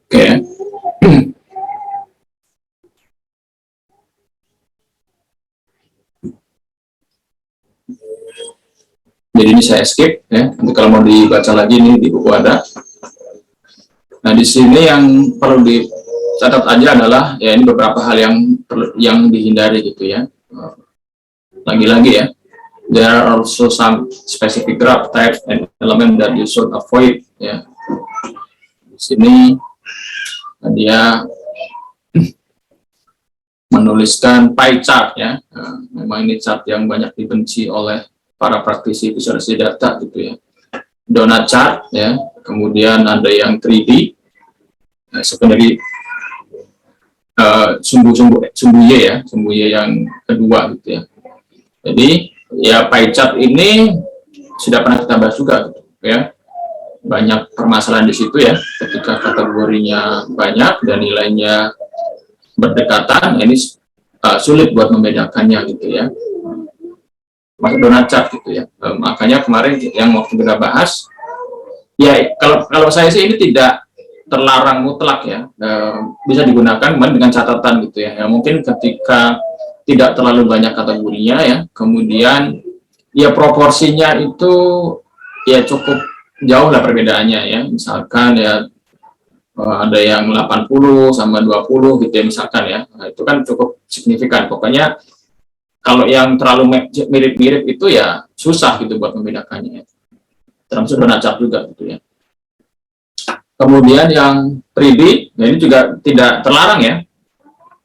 Oke. Jadi ini saya skip ya. Nanti kalau mau dibaca lagi ini di buku ada. Nah di sini yang perlu dicatat aja adalah ya ini beberapa hal yang dihindari gitu ya. Lagi-lagi ya. There are also some specific graph types and element that you should avoid ya. Di sini dia menuliskan pie chart ya. Memang ini chart yang banyak dibenci oleh para praktisi visualisasi data gitu ya. Donut chart ya, kemudian ada yang 3D, sebenarnya sumbu Y yang kedua gitu ya. Jadi ya pie chart ini sudah pernah kita bahas juga gitu ya. Banyak permasalahan di situ ya, ketika kategorinya banyak dan nilainya berdekatan, ini sulit buat membedakannya gitu ya. Masuk donut chart gitu ya. Makanya kemarin yang waktu kita bahas ya kalau saya sih ini tidak terlarang mutlak ya, bisa digunakan dengan catatan gitu ya. Mungkin ketika tidak terlalu banyak kategorinya ya, kemudian ya proporsinya itu ya cukup jauh lah perbedaannya ya. Misalkan ya ada yang 80 sama 20 gitu ya misalkan ya. Nah, itu kan cukup signifikan. Pokoknya kalau yang terlalu mirip-mirip itu ya susah gitu buat membedakannya ya. Termasuk donut chart juga gitu ya. Kemudian yang 3D, nah ini juga tidak terlarang ya.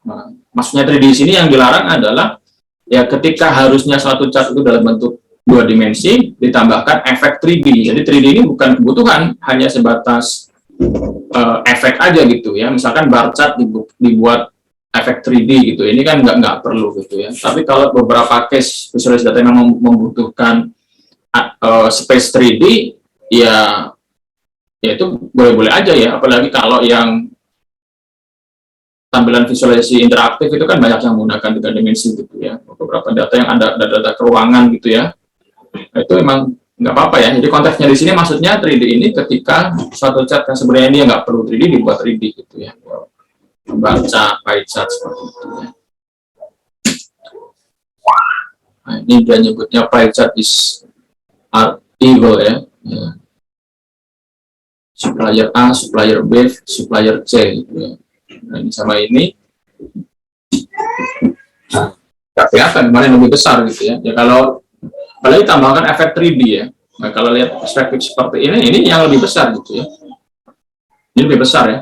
Nah, maksudnya 3D di sini yang dilarang adalah ya ketika harusnya suatu chart itu dalam bentuk 2 dimensi ditambahkan efek 3D. Jadi 3D ini bukan kebutuhan, hanya sebatas efek aja gitu ya. Misalkan bar chart dibuat efek 3D gitu, ini kan nggak perlu gitu ya. Tapi kalau beberapa case visualisasi data yang membutuhkan space 3D, ya itu boleh-boleh aja ya. Apalagi kalau yang tampilan visualisasi interaktif itu kan banyak yang menggunakan 3 dimensi gitu ya. Beberapa data yang ada data keuangan gitu ya. Nah, itu memang nggak apa-apa ya. Jadi konteksnya di sini maksudnya 3D ini ketika suatu chart yang sebenarnya dia nggak perlu 3D dibuat 3D gitu ya. Baca pie chart seperti itu ya. Nah, ini dia nyebutnya pie chart is evil ya. Supplier A, supplier B, supplier C gitu ya. Nah, ini sama ini nggak kelihatan mana yang lebih besar gitu ya. Ya kalau ditambahkan efek 3D ya. Nah, kalau lihat perspektif seperti ini yang lebih besar gitu ya. Ini lebih besar ya.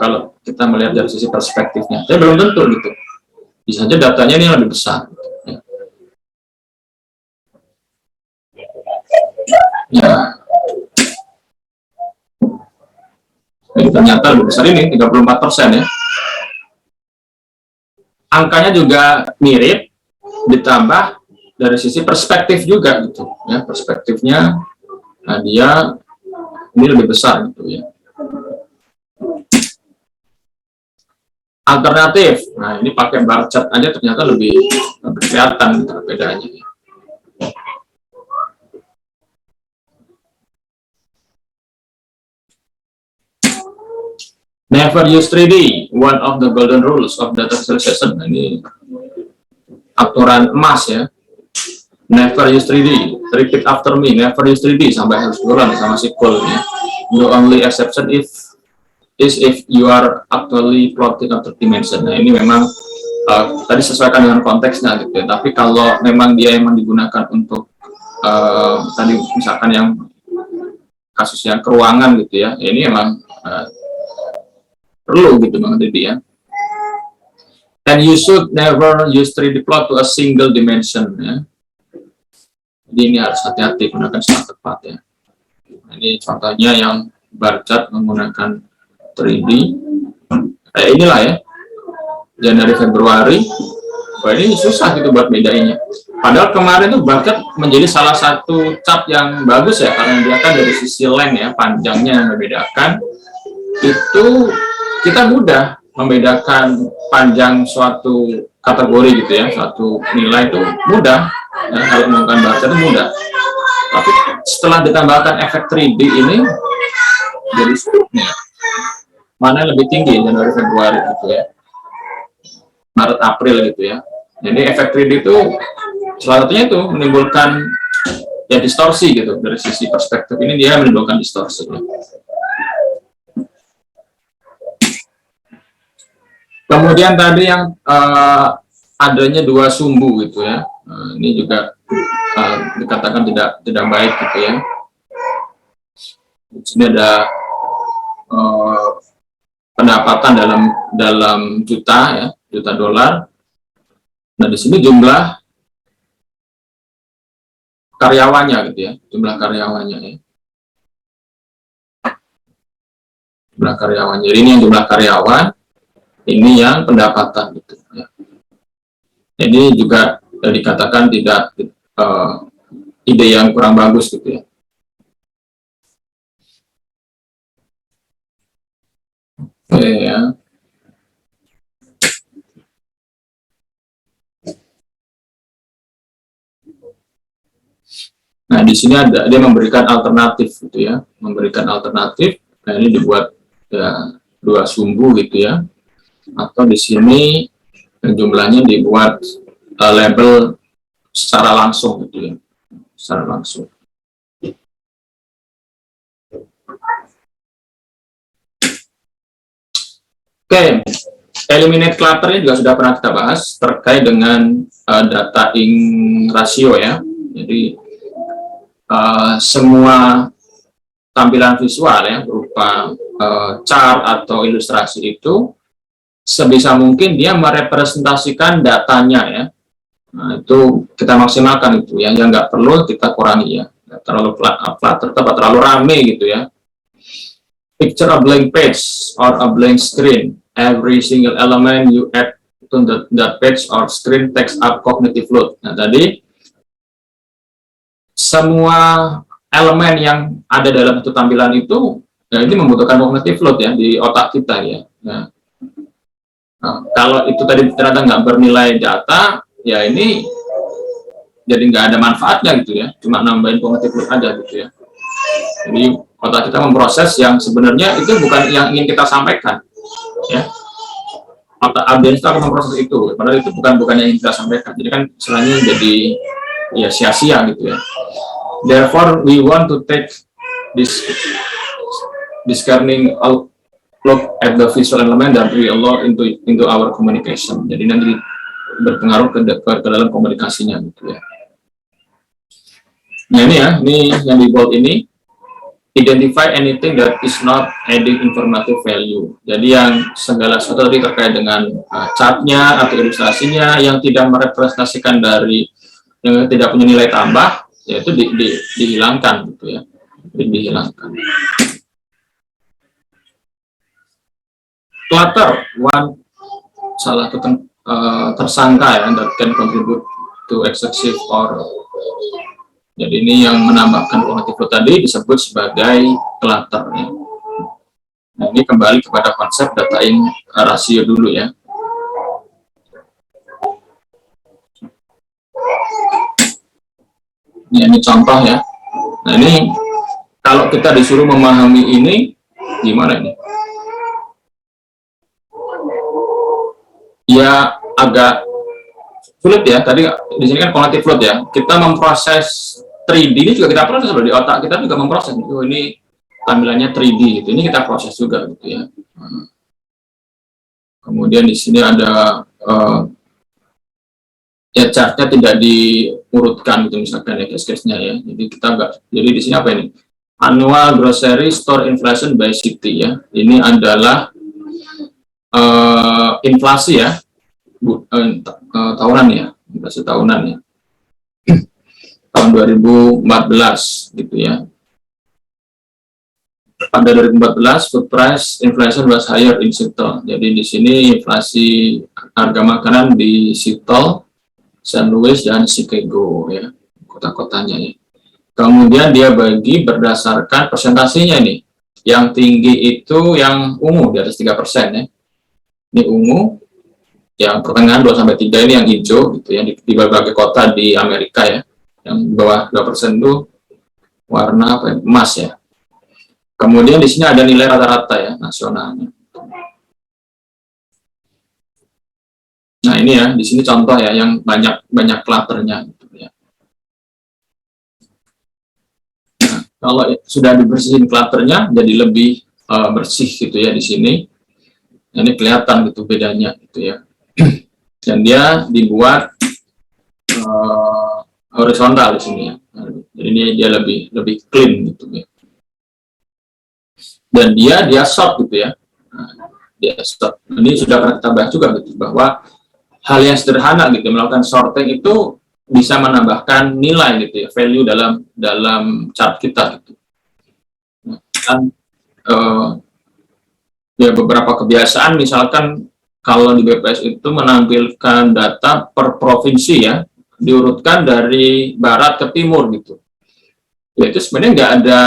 Kalau kita melihat dari sisi perspektifnya, tapi belum tentu gitu. Bisa saja datanya ini lebih besar. Ya. Jadi ternyata lebih besar ini 34% ya. Angkanya juga mirip, ditambah dari sisi perspektif juga gitu ya. Perspektifnya, nah dia ini lebih besar gitu ya. Alternatif, nah ini pakai bar chart aja ternyata lebih kelihatan perbedaannya. Never use 3D, one of the golden rules of data visualization. Ini aturan emas ya. Never use 3D, repeat after me, never use 3D sampai harus berulang sama si Cole ya. The only exception if you are actually plotting a third dimension. Nah ini memang tadi sesuaikan dengan konteksnya gitu ya. Tapi kalau memang dia memang digunakan untuk tadi misalkan yang kasusnya keuangan gitu ya, ini memang perlu gitu Bang Didi ya. And you should never use 3D plot to a single dimension ya. Jadi ini harus hati-hati gunakan secara tepat ya. Nah, ini contohnya yang bar chart menggunakan 3D. Inilah ya. Januari Februari. Wah, ini susah gitu buat bedainnya. Padahal kemarin tuh bar chart menjadi salah satu chart yang bagus ya, karena dia kan dari sisi length ya, panjangnya yang membedakan. Itu kita mudah membedakan panjang suatu kategori gitu ya, suatu nilai itu mudah ya, kalau menggunakan bahasa itu mudah. Tapi setelah ditambahkan efek 3D ini jadi sulitnya. Mana yang lebih tinggi, Januari Februari gitu ya, Maret April gitu ya. Jadi efek 3D itu salah satunya itu menimbulkan ya distorsi gitu, dari sisi perspektif ini dia menimbulkan distorsi ya. Kemudian tadi yang adanya dua sumbu gitu ya, ini juga dikatakan tidak baik gitu ya. Di sini ada pendapatan dalam juta ya, juta dolar. Nah di sini jumlah karyawannya gitu ya, jumlah karyawannya ya. Jumlah karyawan. Jadi ini yang jumlah karyawan, ini yang pendapatan gitu ya. Jadi juga dikatakan tidak ide yang kurang bagus gitu ya. Oke ya. Nah di sini dia memberikan alternatif gitu ya, memberikan alternatif. Nah ini dibuat ya, dua sumbu gitu ya, atau di sini jumlahnya dibuat label secara langsung gitu ya, secara langsung. Oke, eliminate clutter ini juga sudah pernah kita bahas terkait dengan data ing rasio ya. Jadi semua tampilan visual ya berupa chart atau ilustrasi itu sebisa mungkin dia merepresentasikan datanya ya. Nah, itu kita maksimalkan itu ya, yang nggak perlu kita kurangi ya, nggak terlalu terlalu rame gitu ya. Picture a blank page or a blank screen. Every single element you add to that page or screen takes up cognitive load. Nah tadi semua elemen yang ada dalam satu tampilan itu ya, ini membutuhkan cognitive load ya di otak kita ya. Nah, kalau itu tadi ternyata nggak bernilai data, ya ini jadi nggak ada manfaatnya gitu ya, cuma nambahin cognitive load aja gitu ya. Jadi otak kita memproses yang sebenarnya itu bukan yang ingin kita sampaikan ya. Otak audiens itu akan memproses itu, padahal itu bukan yang ingin kita sampaikan. Jadi kan selainnya jadi ya sia-sia gitu ya. Therefore we want to take this discerning look at the visual element that we allow into our communication. Jadi nanti berpengaruh ke dalam komunikasinya gitu ya. Nah ini ya, ini yang di bold ini, identify anything that is not adding informative value. Jadi yang segala sesuatu tadi terkait dengan chartnya atau ilustrasinya yang tidak merepresentasikan dari yang tidak punya nilai tambah, yaitu dihilangkan gitu ya, dihilangkan. Clutter, one salah satu tersangka ya, that can contribute to excessive or, jadi ini yang menambahkan cognitive tadi disebut sebagai clutter ya. Nah, ini kembali kepada konsep data ing rasio dulu ya. Ini contoh ya. Nah ini kalau kita disuruh memahami ini gimana ini? Ya agak sulit ya. Tadi di sini kan cognitive load ya. Kita memproses 3D ini juga kita proses loh, di otak kita juga memproses. Oh, ini tampilannya 3D gitu. Ini kita proses juga gitu ya. Kemudian di sini ada ya chartnya tidak diurutkan gitu misalkan ya case-nya ya. Jadi kita enggak. Jadi di sini apa ini? Annual grocery store inflation by city ya. Ini adalah inflasi ya. Tahunan ya. Inflasi tahunan ya. Tahun 2014 gitu ya. Pada 2014 food price inflation was higher in Seattle. Jadi di sini inflasi harga makanan di Seattle, St. Louis dan Chicago ya, kota-kotanya ya. Kemudian dia bagi berdasarkan persentasenya nih. Yang tinggi itu yang ungu di atas 3% ya. Ini ungu, yang pertengahan 2-3 ini yang hijau gitu ya, di berbagai kota di Amerika ya. Yang di bawah 2% itu warna apa ya? Emas ya. Kemudian di sini ada nilai rata-rata ya, nasionalnya. Nah ini ya, di sini contoh ya, yang banyak clutternya gitu ya. Nah, kalau sudah dibersihin clutternya, jadi lebih bersih gitu ya di sini. Ini kelihatan gitu bedanya gitu ya. Dan dia dibuat horizontal di sini ya. Jadi ini dia lebih clean gitu ya. Dan dia short gitu ya. Nah, dia short. Ini sudah pernah kita bahas juga gitu, bahwa hal yang sederhana gitu, melakukan sorting itu bisa menambahkan nilai gitu ya, value dalam chart kita gitu. Dan ya beberapa kebiasaan, misalkan kalau di BPS itu menampilkan data per provinsi ya, diurutkan dari barat ke timur gitu. Ya itu sebenarnya nggak ada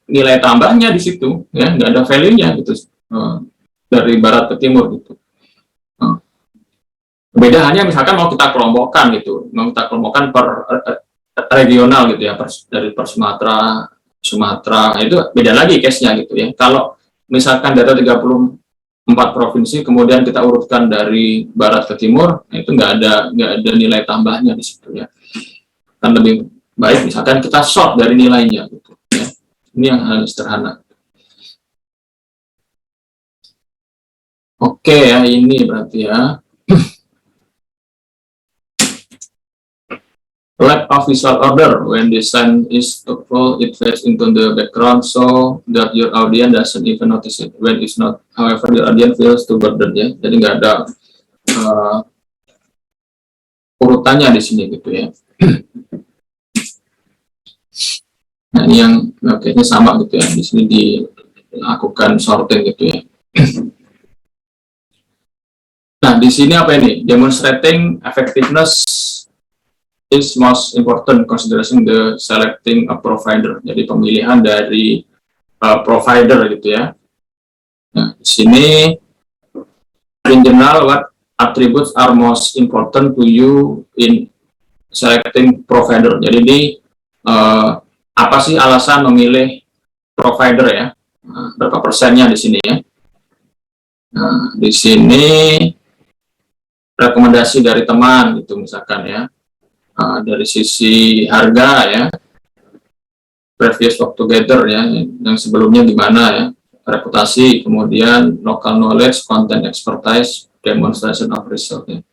nilai tambahnya di situ ya, nggak ada value-nya gitu, dari barat ke timur gitu. Beda hanya misalkan mau kita kelompokkan gitu, mau kita kelompokkan per regional gitu ya, dari per Sumatera, itu beda lagi case-nya gitu ya. Kalau misalkan data 34 provinsi kemudian kita urutkan dari barat ke timur, itu nggak ada nilai tambahnya di situ ya. Kan lebih baik misalkan kita sort dari nilainya gitu ya. Ini yang hal sederhana. Oke ya, ini berarti ya. Lack of visual order when the sun is full, it fades into the background so that your audience doesn't even notice it. When it's not, however, your audience feels too burdened ya. Jadi nggak ada urutannya di sini gitu ya. Nah ini yang kayaknya sama gitu ya. Di sini dilakukan sorting gitu ya. Nah di sini apa ini? Demonstrating effectiveness is most important consideration the selecting a provider. Jadi pemilihan dari provider gitu ya. Nah, di sini in general what attributes are most important to you in selecting provider. Jadi ini apa sih alasan memilih provider ya? Nah, berapa persennya di sini ya? Nah, di sini rekomendasi dari teman gitu misalkan ya. Dari sisi harga ya, previous work together ya, yang sebelumnya gimana ya, reputasi, kemudian local knowledge, content expertise, demonstration of result ya.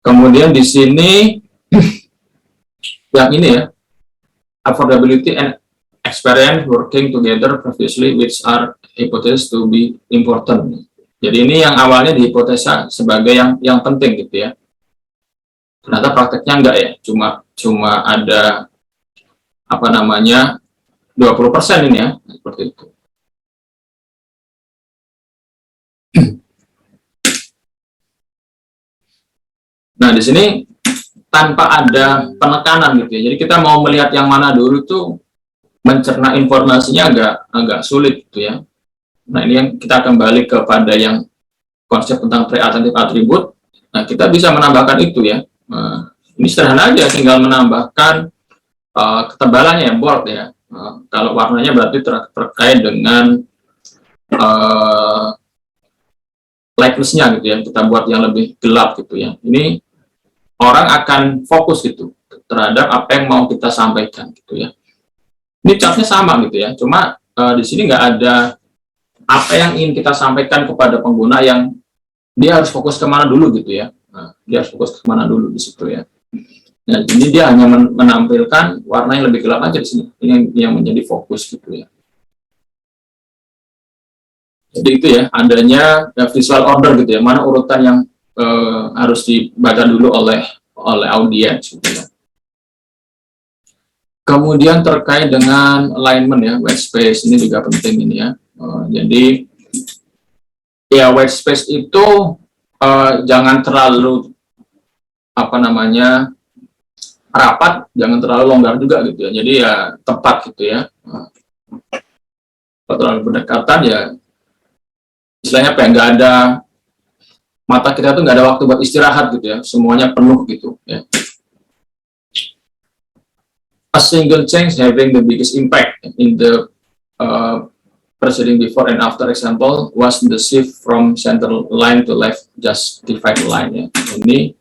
Kemudian di sini yang ini ya, affordability and experience working together previously, which are hypothesis to be important. Jadi ini yang awalnya dihipotesa sebagai yang penting gitu ya. Ternyata prakteknya enggak ya, cuma ada apa namanya 20% ini ya, seperti itu. Nah di sini tanpa ada penekanan gitu ya, jadi kita mau melihat yang mana dulu tuh mencerna informasinya agak sulit gitu ya. Nah ini yang kita kembali kepada yang konsep tentang pre-attentive attribute. Nah kita bisa menambahkan itu ya. Ini sederhana aja, tinggal menambahkan ketebalannya yang bold ya. Kalau warnanya berarti terkait dengan lightness-nya gitu ya, kita buat yang lebih gelap gitu ya. Ini orang akan fokus gitu terhadap apa yang mau kita sampaikan gitu ya. Ini chartnya sama gitu ya, cuma di sini nggak ada apa yang ingin kita sampaikan kepada pengguna, yang dia harus fokus kemana dulu gitu ya. Nah, dia harus fokus kemana dulu di situ ya. Nah, ini dia hanya menampilkan warna yang lebih gelap aja di sini. Ini yang menjadi fokus gitu ya. Jadi itu ya, adanya visual order gitu ya, mana urutan yang harus dibaca dulu oleh audiens gitu ya. Kemudian terkait dengan alignment ya, white space ini juga penting ini ya. Jadi ya white space itu jangan terlalu apa namanya rapat, jangan terlalu longgar juga gitu ya. Jadi ya tepat gitu ya. Kalau terlalu berdekatan ya istilahnya apa ya, nggak ada, mata kita tuh nggak ada waktu buat istirahat gitu ya, semuanya penuh gitu ya. A single change having the biggest impact in the preceding before and after example was the shift from center line to left justified line ya. Ini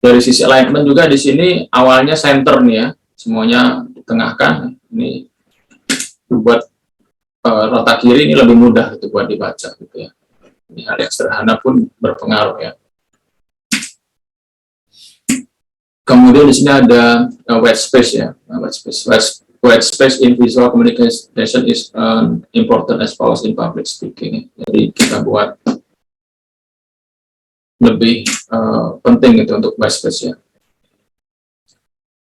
dari sisi alignment juga di sini awalnya center nih ya, semuanya ditengahkan. Ini buat rata kiri ini lebih mudah itu buat dibaca gitu ya. Ini hal yang sederhana pun berpengaruh ya. Kemudian di sini ada white space ya, white space in visual communication is important as well as in public speaking. Jadi kita buat lebih penting itu untuk white space ya.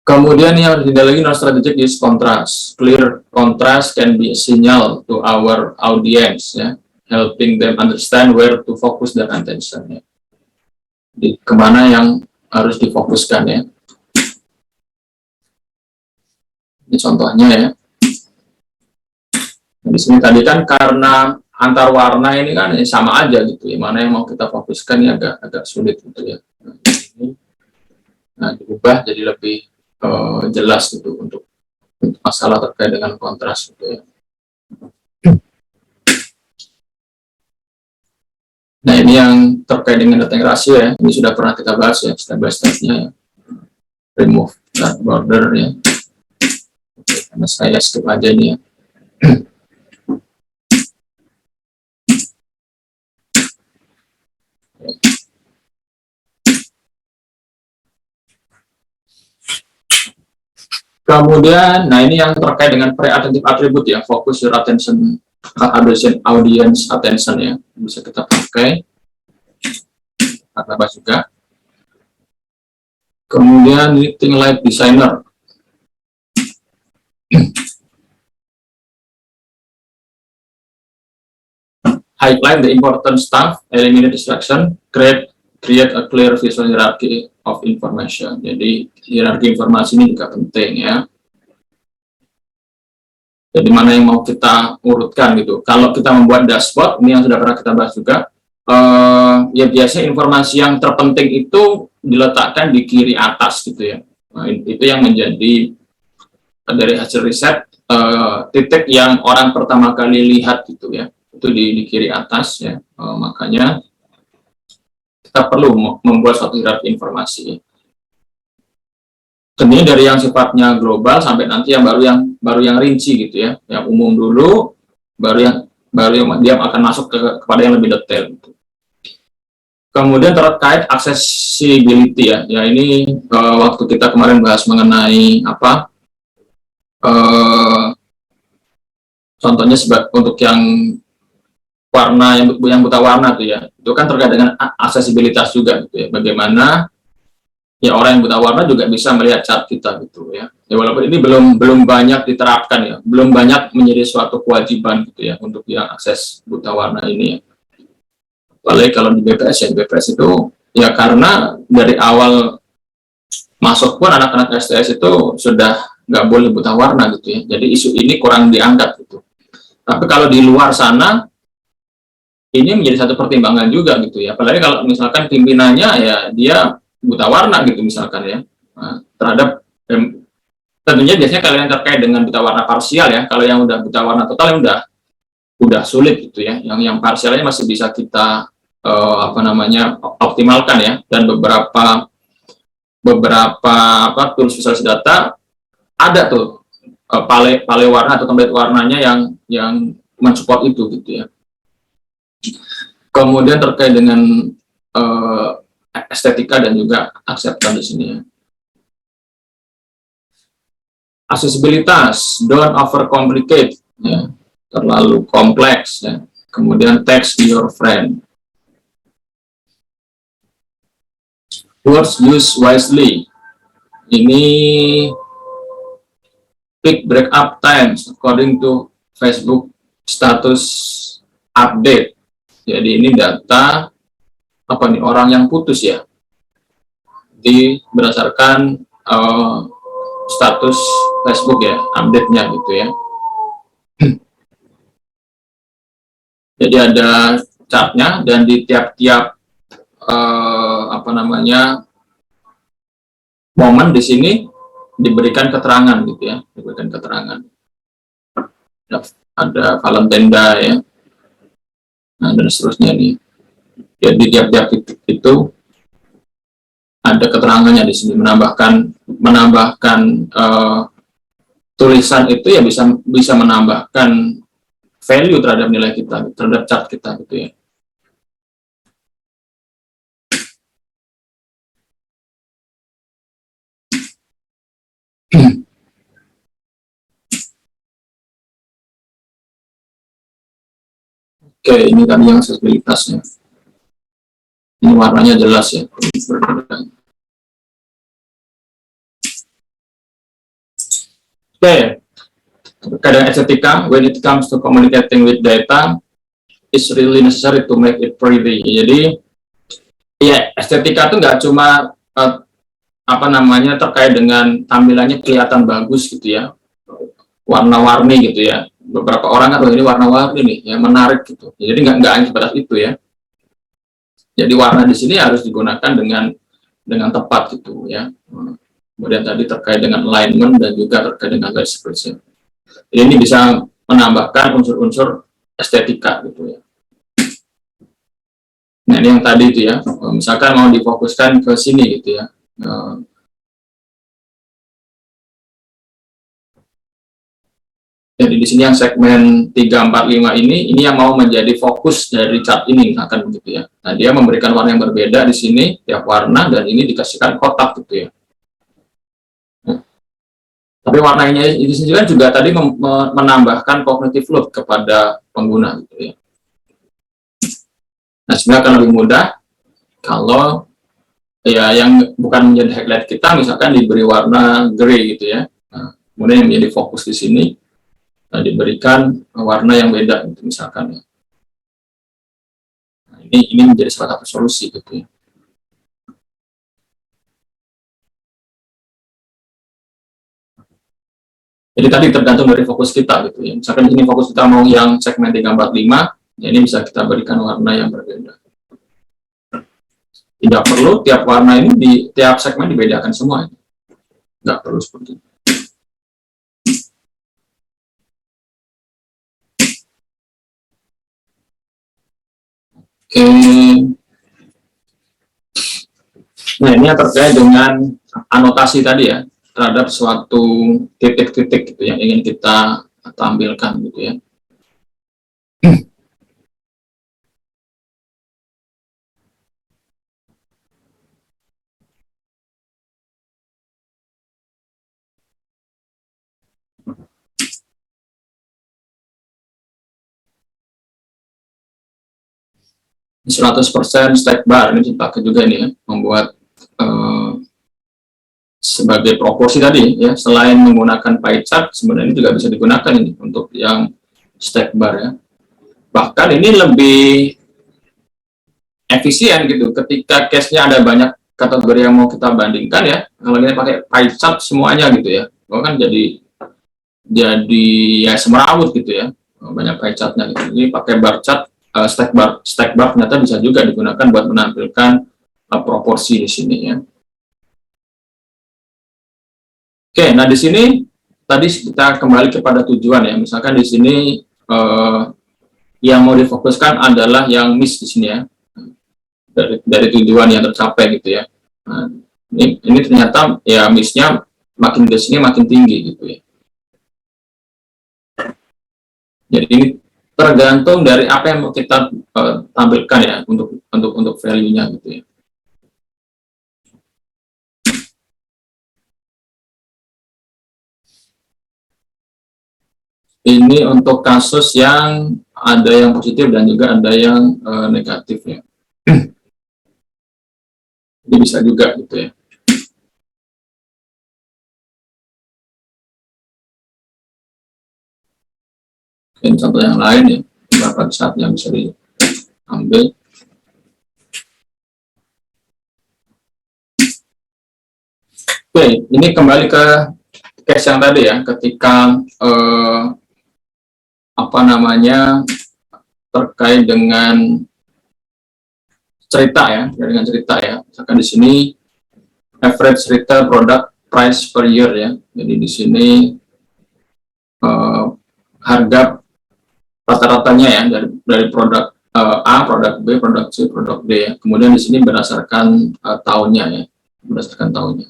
Kemudian yang harus dilihat lagi non-strategic is contrast. Clear contrast can be a signal to our audience ya, helping them understand where to focus their attention ya. Di kemana yang harus difokuskan ya. Ini contohnya ya. Di sini tadi kan karena antar warna ini kan sama aja gitu ya. Mana yang mau kita fokuskan ya agak sulit gitu ya. Nah, diubah jadi lebih jelas gitu untuk masalah terkait dengan kontras gitu ya. Nah, ini yang terkait dengan data rasio ya. Ini sudah pernah kita bahas ya, step by step-nya ya. Remove that border ya. Oke, karena saya skip aja ini ya. Kemudian, nah ini yang terkait dengan pre-attentive attribute ya, focus your attention, audience attention ya, bisa kita pakai, apa juga. Kemudian ini think like designer. Highlight the important stuff, eliminate distraction, create a clear visual hierarchy of information. Jadi hierarki informasi ini juga penting ya. Jadi mana yang mau kita urutkan gitu. Kalau kita membuat dashboard, ini yang sudah pernah kita bahas juga, ya biasanya informasi yang terpenting itu diletakkan di kiri atas gitu ya. Nah, itu yang menjadi dari hasil riset titik yang orang pertama kali lihat gitu ya. Itu di kiri atas ya. Makanya kita perlu membuat suatu hierarki informasi. Tentunya dari yang sifatnya global sampai nanti yang baru yang rinci gitu ya, yang umum dulu, baru yang dia akan masuk kepada yang lebih detail. Gitu. Kemudian terkait accessibility ya, ini waktu kita kemarin bahas mengenai apa, contohnya untuk yang warna yang buta warna tuh ya, itu kan terkait dengan aksesibilitas juga gitu ya, bagaimana ya orang yang buta warna juga bisa melihat chart kita gitu ya. Ya walaupun ini belum banyak diterapkan ya, belum banyak menjadi suatu kewajiban gitu ya untuk yang akses buta warna ini ya. Apalagi kalau di BPS ya, BPS itu ya karena dari awal masuk pun anak-anak STS itu sudah nggak boleh buta warna gitu ya. Jadi isu ini kurang diangkat gitu. Tapi kalau di luar sana ini menjadi satu pertimbangan juga gitu ya. Apalagi kalau misalkan pimpinannya ya dia buta warna gitu misalkan ya. Nah, terhadap tentunya biasanya kalau yang terkait dengan buta warna parsial ya. Kalau yang udah buta warna total yang udah sulit gitu ya. Yang parsialnya masih bisa kita optimalkan ya. Dan beberapa tools visualisasi data ada tuh pale warna atau template warnanya yang mensupport itu gitu ya. Kemudian terkait dengan estetika dan juga acceptance di sini ya. Aksesibilitas, don't overcomplicate ya, terlalu kompleks ya. Kemudian text your friend. Words used wisely. Ini peak breakup times according to Facebook status update. Jadi ini data apa nih, orang yang putus ya, berdasarkan status Facebook ya, update-nya gitu ya. Jadi ada chartnya, dan di tiap-tiap momen di sini diberikan keterangan gitu ya, diberikan keterangan. Ada Valentine Day ya, nah, dan seterusnya nih. Jadi tiap-tiap itu ada keterangannya di sini, menambahkan tulisan itu ya bisa menambahkan value terhadap nilai kita, terhadap chart kita gitu ya. Oke, ini tadi yang aksesibilitasnya. Ini warnanya jelas ya. Oke, kadang estetika, when it comes to communicating with data, it's really necessary to make it pretty. Jadi, ya estetika itu nggak cuma terkait dengan tampilannya kelihatan bagus gitu ya, warna-warni gitu ya. Beberapa orang kan ini warna-warni nih, yang menarik gitu. Jadi nggak hanya sebatas itu ya. Jadi warna di sini harus digunakan dengan tepat gitu ya. Kemudian tadi terkait dengan alignment dan juga terkait dengan garis expression. Jadi ini bisa menambahkan unsur-unsur estetika gitu ya. Nah ini yang tadi itu ya, misalkan mau difokuskan ke sini gitu ya. Jadi di sini yang segmen 345 ini yang mau menjadi fokus dari chart ini misalkan begitu ya. Nah dia memberikan warna yang berbeda di sini tiap warna, dan ini dikasihkan kotak gitu ya. Tapi warnanya itu sendiri juga tadi menambahkan cognitive load kepada pengguna gitu ya. Nah sebenarnya akan lebih mudah kalau ya yang bukan menjadi highlight kita misalkan diberi warna grey gitu ya. Nah, kemudian yang menjadi fokus di sini diberikan warna yang beda gitu misalkan ya. Nah, ini menjadi salah satu solusi gitu ya. Jadi tadi tergantung dari fokus kita gitu ya. Misalkan ini fokus kita mau yang segmen 345, ya ini bisa kita berikan warna yang berbeda. Tidak perlu tiap warna ini di tiap segmen dibedakan semua. Tidak perlu seperti itu. Oke. Nah ini yang terkait dengan anotasi tadi ya, terhadap suatu titik-titik gitu yang ingin kita tampilkan gitu ya. Ini 100% stack bar ini dipakai juga ini ya, membuat sebagai proporsi tadi ya. Selain menggunakan pie chart, sebenarnya juga bisa digunakan ini untuk yang stack bar ya. Bahkan ini lebih efisien gitu ketika case-nya ada banyak kategori yang mau kita bandingkan ya. Kalau kita pakai pie chart semuanya gitu ya, kan jadi ya semerawut gitu ya, banyak pie chart-nya gitu. Ini pakai bar chart, stack bar ternyata bisa juga digunakan buat menampilkan proporsi di sini ya. Oke, nah di sini tadi kita kembali kepada tujuan ya. Misalkan di sini yang mau difokuskan adalah yang miss di sini ya, dari tujuan yang tercapai gitu ya. Nah, ini ternyata ya miss-nya makin ke sini makin tinggi gitu ya. Jadi ini tergantung dari apa yang mau kita tampilkan ya untuk value-nya gitu ya. Ini untuk kasus yang ada yang positif dan juga ada yang negatif ya. Jadi bisa juga gitu ya. Ini contoh yang lain ya, beberapa saat yang bisa diambil. Oke, ini kembali ke case yang tadi ya, ketika terkait dengan cerita ya, dengan cerita ya. Misalkan di sini average retail product price per year ya. Jadi di sini harga rata-ratanya ya dari produk A, produk B, produk C, produk D ya. Kemudian di sini berdasarkan tahunnya ya, berdasarkan tahunnya.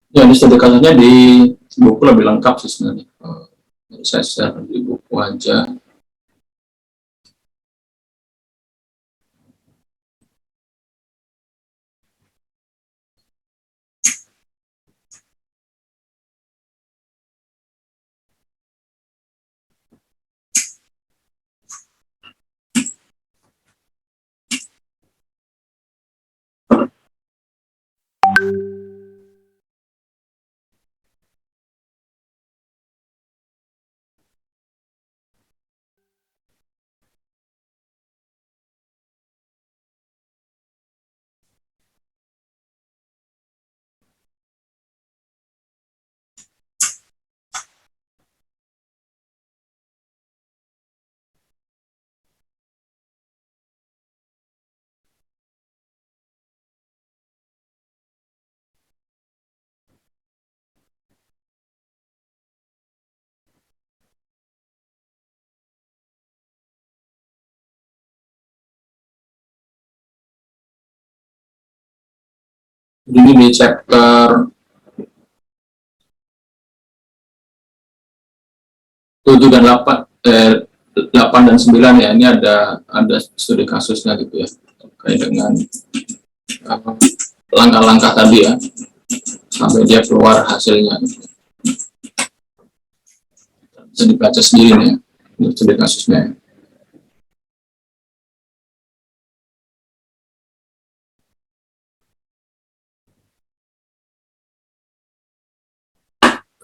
Ya, ini studi kasusnya di buku lebih lengkap sih sebenarnya. Saya share di buku aja. Ini di chapter 7 dan 8, 8 dan 9 ya, ini ada studi kasusnya gitu ya, terkait dengan langkah-langkah tadi ya, sampai dia keluar hasilnya. Bisa dibaca sendiri nih ya, studi kasusnya.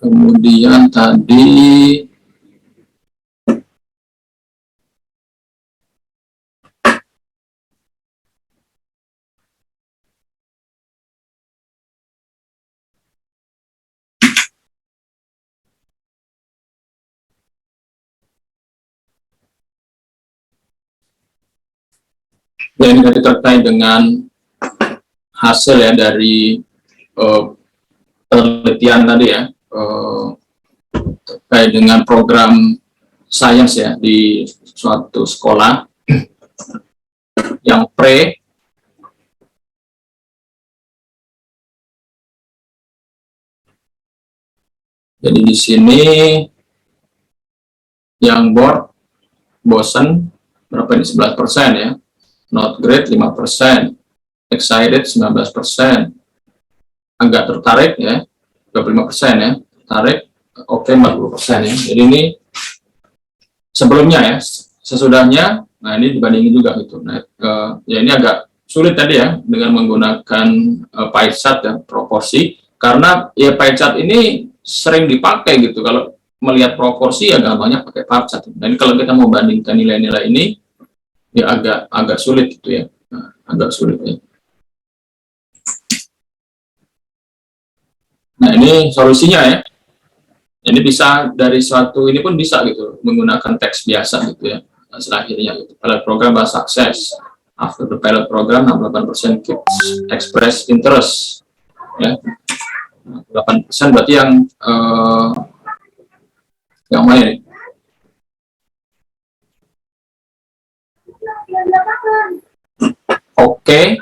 Kemudian tadi yang tadi terkait dengan hasil ya dari penelitian tadi ya, terkait dengan program sains ya di suatu sekolah yang pre. Jadi di sini yang bosen berapa ini, 11% ya, not great 5%, excited 19%, agak tertarik ya 25% ya, tertarik oke 40% ya. Jadi ini sebelumnya ya, sesudahnya, nah ini dibandingin juga gitu. Nah, ya ini agak sulit tadi ya dengan menggunakan pie chart ya, proporsi, Karena ya pie chart ini sering dipakai gitu. Kalau melihat proporsi ya gampangnya pakai pie chart. Dan kalau kita mau bandingkan nilai-nilai ini ya agak sulit gitu ya. Nah, agak sulit ya. Nah, ini solusinya ya. Ini bisa dari suatu ini pun bisa gitu menggunakan teks biasa gitu ya. Hasil akhirnya gitu. Pilot program was success. After the pilot program 68% keeps express interest ya. 8% berarti yang mana nih? Oke,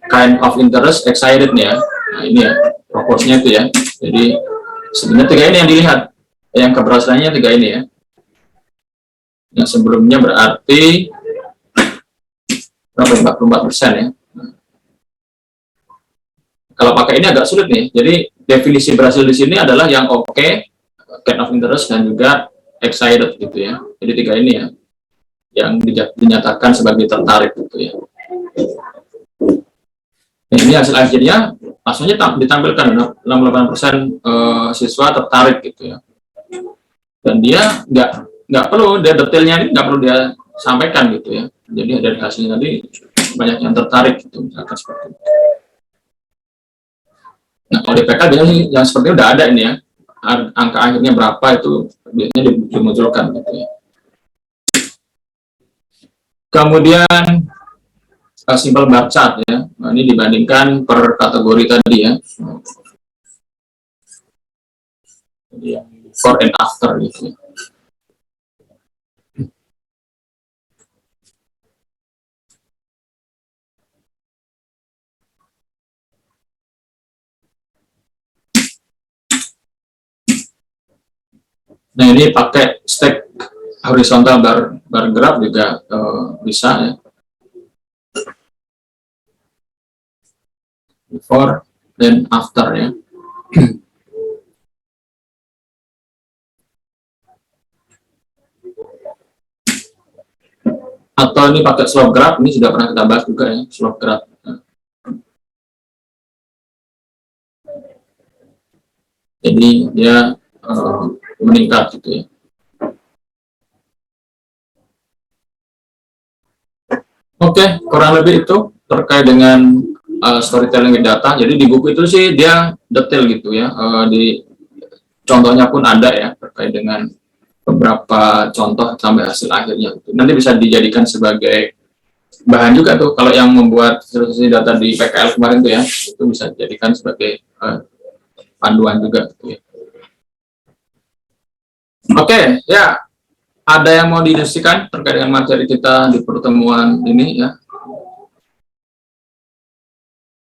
kind of interest, excited nih ya. Nah, ini ya proporsinya itu ya. Jadi sebenarnya 3 ini yang dilihat. Yang keberhasilannya 3 ini ya. Yang sebelumnya berarti berapa? 44% ya. Kalau pakai ini agak sulit nih. Jadi definisi berhasil di sini adalah yang oke, kind of interest, dan juga excited gitu ya. Jadi 3 ini ya yang dinyatakan sebagai tertarik gitu ya. Nah, ini hasil akhirnya maksudnya ditampilkan 68% siswa tertarik gitu ya. Dan dia nggak perlu dia detailnya ini nggak perlu dia sampaikan gitu ya. Jadi dari hasilnya tadi banyak yang tertarik gitu misalkan seperti itu. Nah, kalau di PK biasanya yang seperti itu udah ada ini ya, angka akhirnya berapa itu biasanya dimunculkan gitu ya. Kemudian simple bar chart ya, nah, ini dibandingkan per kategori tadi ya. Jadi yang before and after gitu ya. Nah, ini pakai stack horizontal bar graph juga bisa ya. Before dan after ya. Atau ini pakai slope graph, ini sudah pernah kita bahas juga ya, slope graph. Jadi dia meningkat gitu ya. Oke, kurang lebih itu terkait dengan storytelling with data. Jadi di buku itu sih dia detail gitu ya. Di contohnya pun ada ya terkait dengan beberapa contoh sampai hasil akhirnya. Nanti bisa dijadikan sebagai bahan juga tuh kalau yang membuat visualisasi data di PKL kemarin tuh ya, itu bisa dijadikan sebagai panduan juga gitu ya. Oke, ya. Ada yang mau didiskusikan terkait dengan materi kita di pertemuan ini ya?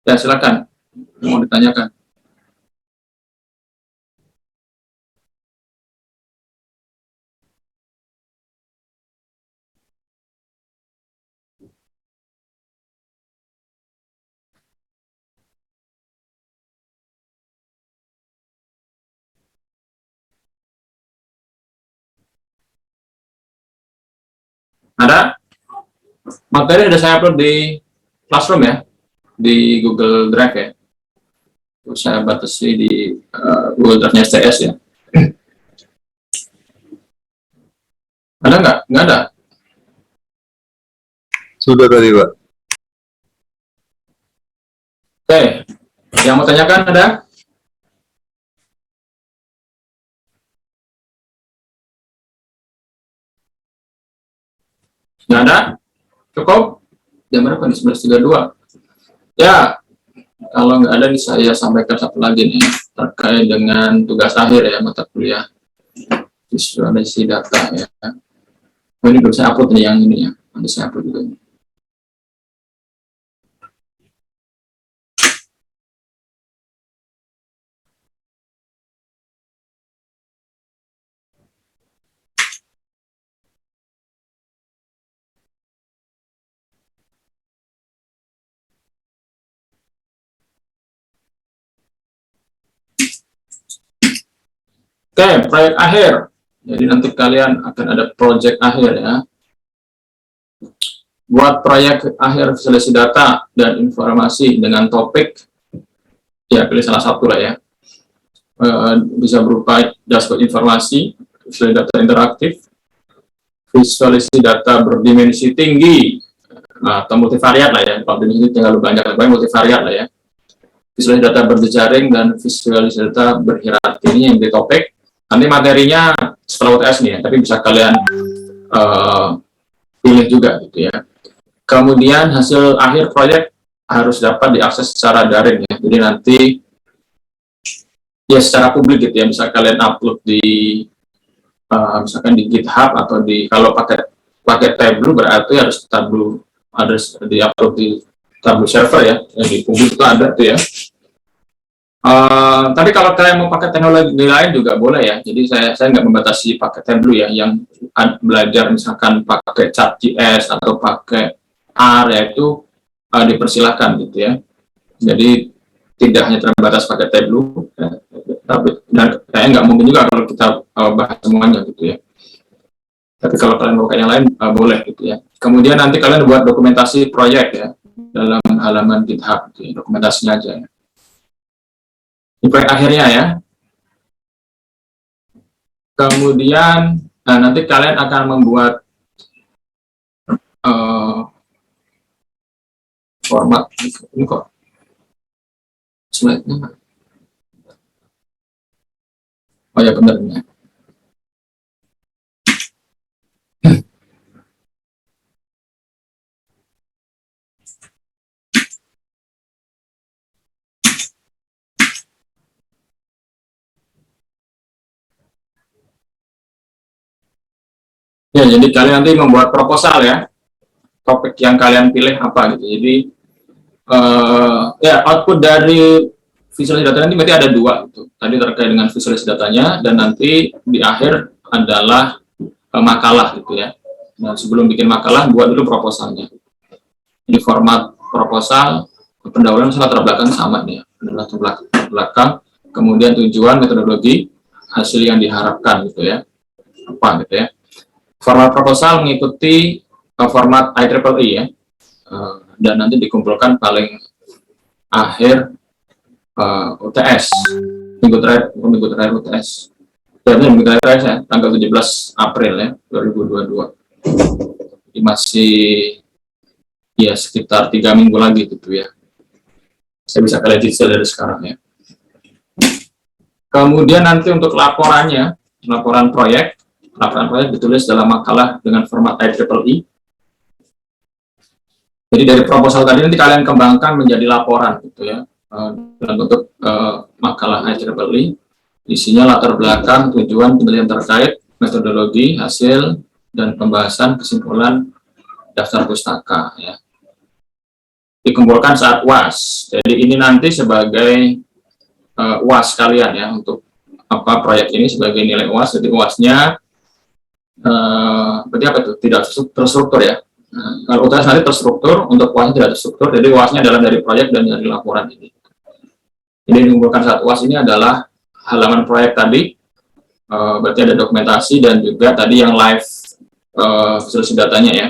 Ya, silakan. Mau ditanyakan. Ada? Materi sudah saya upload di Classroom ya, di Google Drive ya. Terus saya batasi di Google Drive-nya STS ya. Ada nggak? Nggak ada. Sudah tadi, Pak. Oke, yang mau tanyakan ada? Nggak ada? Cukup? Jam berapa nih? 11.32. Ya, kalau nggak ada nih saya sampaikan satu lagi nih terkait dengan tugas akhir ya mata kuliah visualisasi data ya. Ini belum saya upload nih yang ini ya, nanti saya upload juga. Oke, proyek akhir. Jadi nanti kalian akan ada proyek akhir ya. Buat proyek akhir visualisasi data dan informasi dengan topik, ya pilih salah satu lah ya. bisa berupa dashboard informasi, visualisasi data interaktif, visualisasi data berdimensi tinggi, atau multivariat lah ya. Kalau dimensi terlalu banyak, multivariat lah ya. Visualisasi data berjejaring dan visualisasi data berhierarki, ini yang di topik. Nanti materinya setelah UTS nih ya, tapi bisa kalian pilih juga gitu ya. Kemudian hasil akhir proyek harus dapat diakses secara daring ya. Jadi nanti ya secara publik gitu ya, bisa kalian upload di misalkan di GitHub atau di, kalau pakai Tableau berarti harus Tableau, harus di-upload di Tableau server ya, yang di publik itu ada tuh ya. Tapi kalau kalian mau pakai teknologi lain juga boleh ya. Jadi saya nggak membatasi pakai Tableau ya. Yang belajar misalkan pakai ChatJS atau pakai R ya, itu dipersilahkan gitu ya. Jadi tidak hanya terbatas pakai Tableau, ya. Tapi dan kayaknya nggak mungkin juga kalau kita bahas semuanya gitu ya. Tapi kalau kalian mau pakai yang lain boleh gitu ya. Kemudian nanti kalian buat dokumentasi proyek ya dalam halaman GitHub gitu ya. Dokumentasinya aja ya. Ini proyek akhirnya ya. Kemudian nanti kalian akan membuat format ini kok slide-nya. Oh ya benar ya. Ya, jadi kalian nanti membuat proposal ya. Topik yang kalian pilih apa gitu. Jadi ya output dari visualisasi data nanti berarti ada dua gitu. Tadi terkait dengan visualisasi datanya, dan nanti di akhir adalah makalah gitu ya. Nah, sebelum bikin makalah, buat dulu proposalnya. Ini format proposal, pendahuluan latar belakang sama nih ya. Latar belakang, kemudian tujuan, metodologi, hasil yang diharapkan gitu ya. Apa gitu ya. Format proposal mengikuti format IEEE ya. Dan nanti dikumpulkan paling akhir UTS, minggu terakhir UTS. Minggu terakhir ya, tanggal 17 April ya, 2022. Jadi masih ya sekitar 3 minggu lagi gitu ya. Saya bisa kalian cicil dari sekarang ya. Kemudian nanti untuk laporannya, laporan proyek ditulis dalam makalah dengan format IEEE. Jadi dari proposal tadi nanti kalian kembangkan menjadi laporan gitu ya, dalam bentuk makalah IEEE. Isinya latar belakang, tujuan, penelitian terkait, metodologi, hasil, dan pembahasan kesimpulan daftar pustaka ya. Dikumpulkan saat UAS. Jadi ini nanti sebagai UAS kalian ya, untuk apa proyek ini sebagai nilai UAS. Jadi UAS-nya berarti apa itu? Tidak terstruktur ya. Kalau UTS nanti terstruktur, untuk UAS tidak terstruktur. Jadi UAS-nya adalah dari proyek dan dari laporan ini. Jadi dikumpulkan saat UAS ini adalah halaman proyek tadi, berarti ada dokumentasi dan juga tadi yang live visualisasi datanya ya.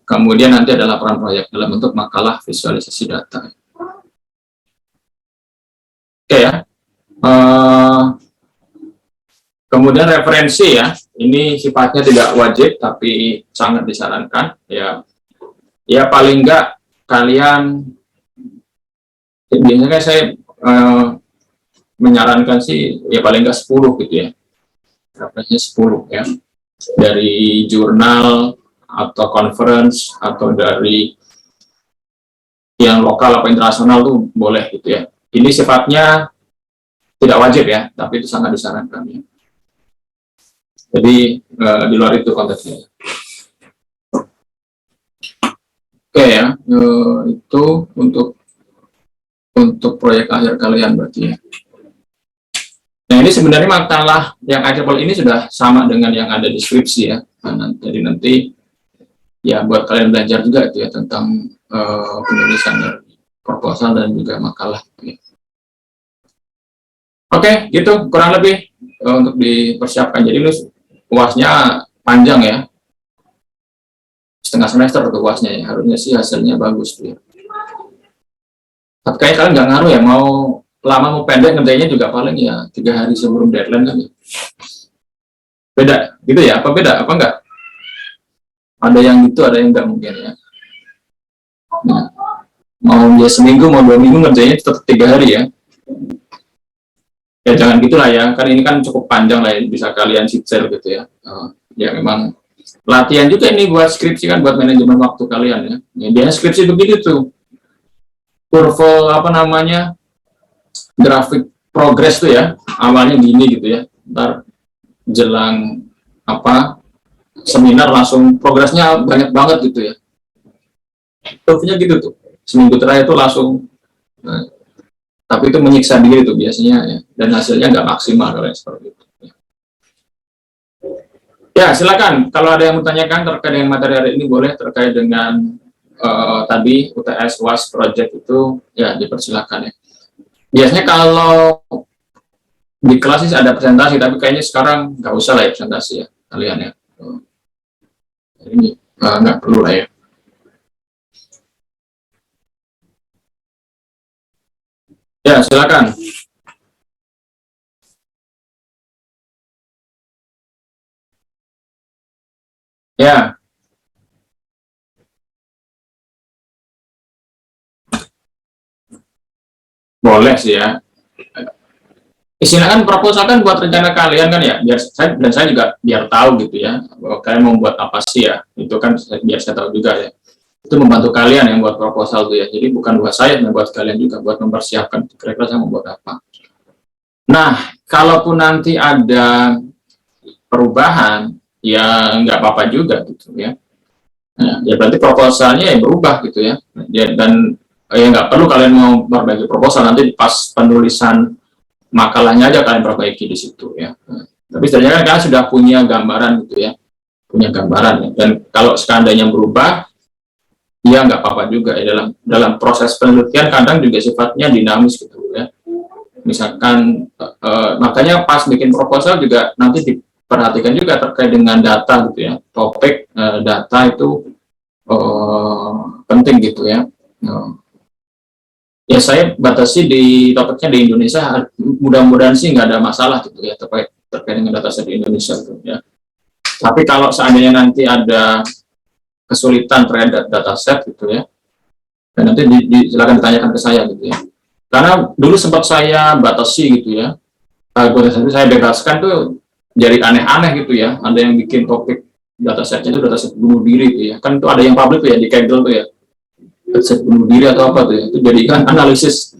Kemudian nanti ada laporan proyek dalam bentuk makalah visualisasi data. Oke ya. Kemudian referensi ya, ini sifatnya tidak wajib tapi sangat disarankan ya. Ya paling enggak kalian, biasanya saya menyarankan sih ya paling enggak 10 gitu ya. Referensinya 10 ya. Dari jurnal atau conference atau dari yang lokal atau internasional tuh boleh gitu ya. Ini sifatnya tidak wajib ya, tapi itu sangat disarankan ya. Jadi di luar itu konteksnya. Oke ya, itu untuk proyek akhir kalian berarti ya. Nah ini sebenarnya makalah yang IEEE ini sudah sama dengan yang ada di skripsi ya. Nah, jadi nanti ya buat kalian belajar juga gitu ya tentang penulisan dari proposal dan juga makalah. Gitu ya. Oke, gitu kurang lebih untuk dipersiapkan. Jadi lu UAS-nya panjang ya, setengah semester untuk UAS-nya ya. Harusnya sih hasilnya bagus tuh ya. Tapi kayaknya kalian nggak ngaruh ya, mau lama mau pendek ngerjainnya juga paling ya 3 hari sebelum deadline kan ya. Beda gitu ya? Apa beda? Apa enggak? Ada yang gitu, ada yang enggak mungkin ya. Nah, mau dia seminggu, mau 2 minggu ngerjainnya tetap 3 hari ya. Ya jangan gitulah ya, kan ini kan cukup panjang lah ya, bisa kalian sisir gitu ya. Ya memang latihan juga ini buat skripsi kan, buat manajemen waktu kalian ya. Ya dia skripsi begitu tuh, kurva apa namanya, grafik progres tuh ya, awalnya gini gitu ya, ntar jelang apa seminar langsung progresnya banyak banget gitu ya. Kurvanya gitu tuh, seminggu terakhir tuh langsung. Nah, tapi itu menyiksa diri tuh biasanya ya, dan hasilnya nggak maksimal kalau yang seperti itu. Ya silakan, kalau ada yang bertanyakan terkait dengan materi hari ini boleh, terkait dengan tadi UTS UAS project itu ya dipersilakan ya. Biasanya kalau di kelas sih ada presentasi, tapi kayaknya sekarang nggak usah lah ya presentasi ya kalian ya. Ini nggak perlu lah ya. Ya silakan. Ya, boleh sih ya. Istilahkan proposal kan buat rencana kalian kan ya, biar saya dan saya juga biar tahu gitu ya, bahwa kalian mau buat apa sih ya, itu kan biar saya tahu juga ya. Itu membantu kalian yang buat proposal tuh ya, jadi bukan buat saya, yang buat kalian juga buat mempersiapkan kira-kira saya mau buat apa. Nah, kalaupun nanti ada perubahan, ya nggak apa-apa juga gitu ya. Nah, ya berarti proposalnya ya berubah gitu ya. Dan ya nggak perlu kalian mau perbaiki proposal, nanti pas penulisan makalahnya aja kalian perbaiki di situ ya. Nah, tapi sebenarnya kan kalian sudah punya gambaran gitu ya, punya gambaran ya. Dan kalau seandainya berubah, ya nggak apa-apa juga ya, dalam proses penelitian kadang juga sifatnya dinamis gitu ya. Misalkan makanya pas bikin proposal juga nanti diperhatikan juga terkait dengan data gitu ya, topik data itu penting gitu ya. Ya saya batasi di topiknya di Indonesia, mudah-mudahan sih nggak ada masalah gitu ya terkait dengan dataset di Indonesia gitu ya. Tapi kalau seandainya nanti ada kesulitan terhadap dataset gitu ya, dan nanti silakan ditanyakan ke saya gitu ya. Karena dulu sempat saya batasi gitu ya, saya bebaskan tuh jadi aneh-aneh gitu ya. Ada yang bikin topik datasetnya itu dataset bunuh diri gitu ya. Kan itu ada yang publik tuh ya di Kaggle tuh ya, dataset bunuh diri atau apa tuh ya. Itu jadikan analisis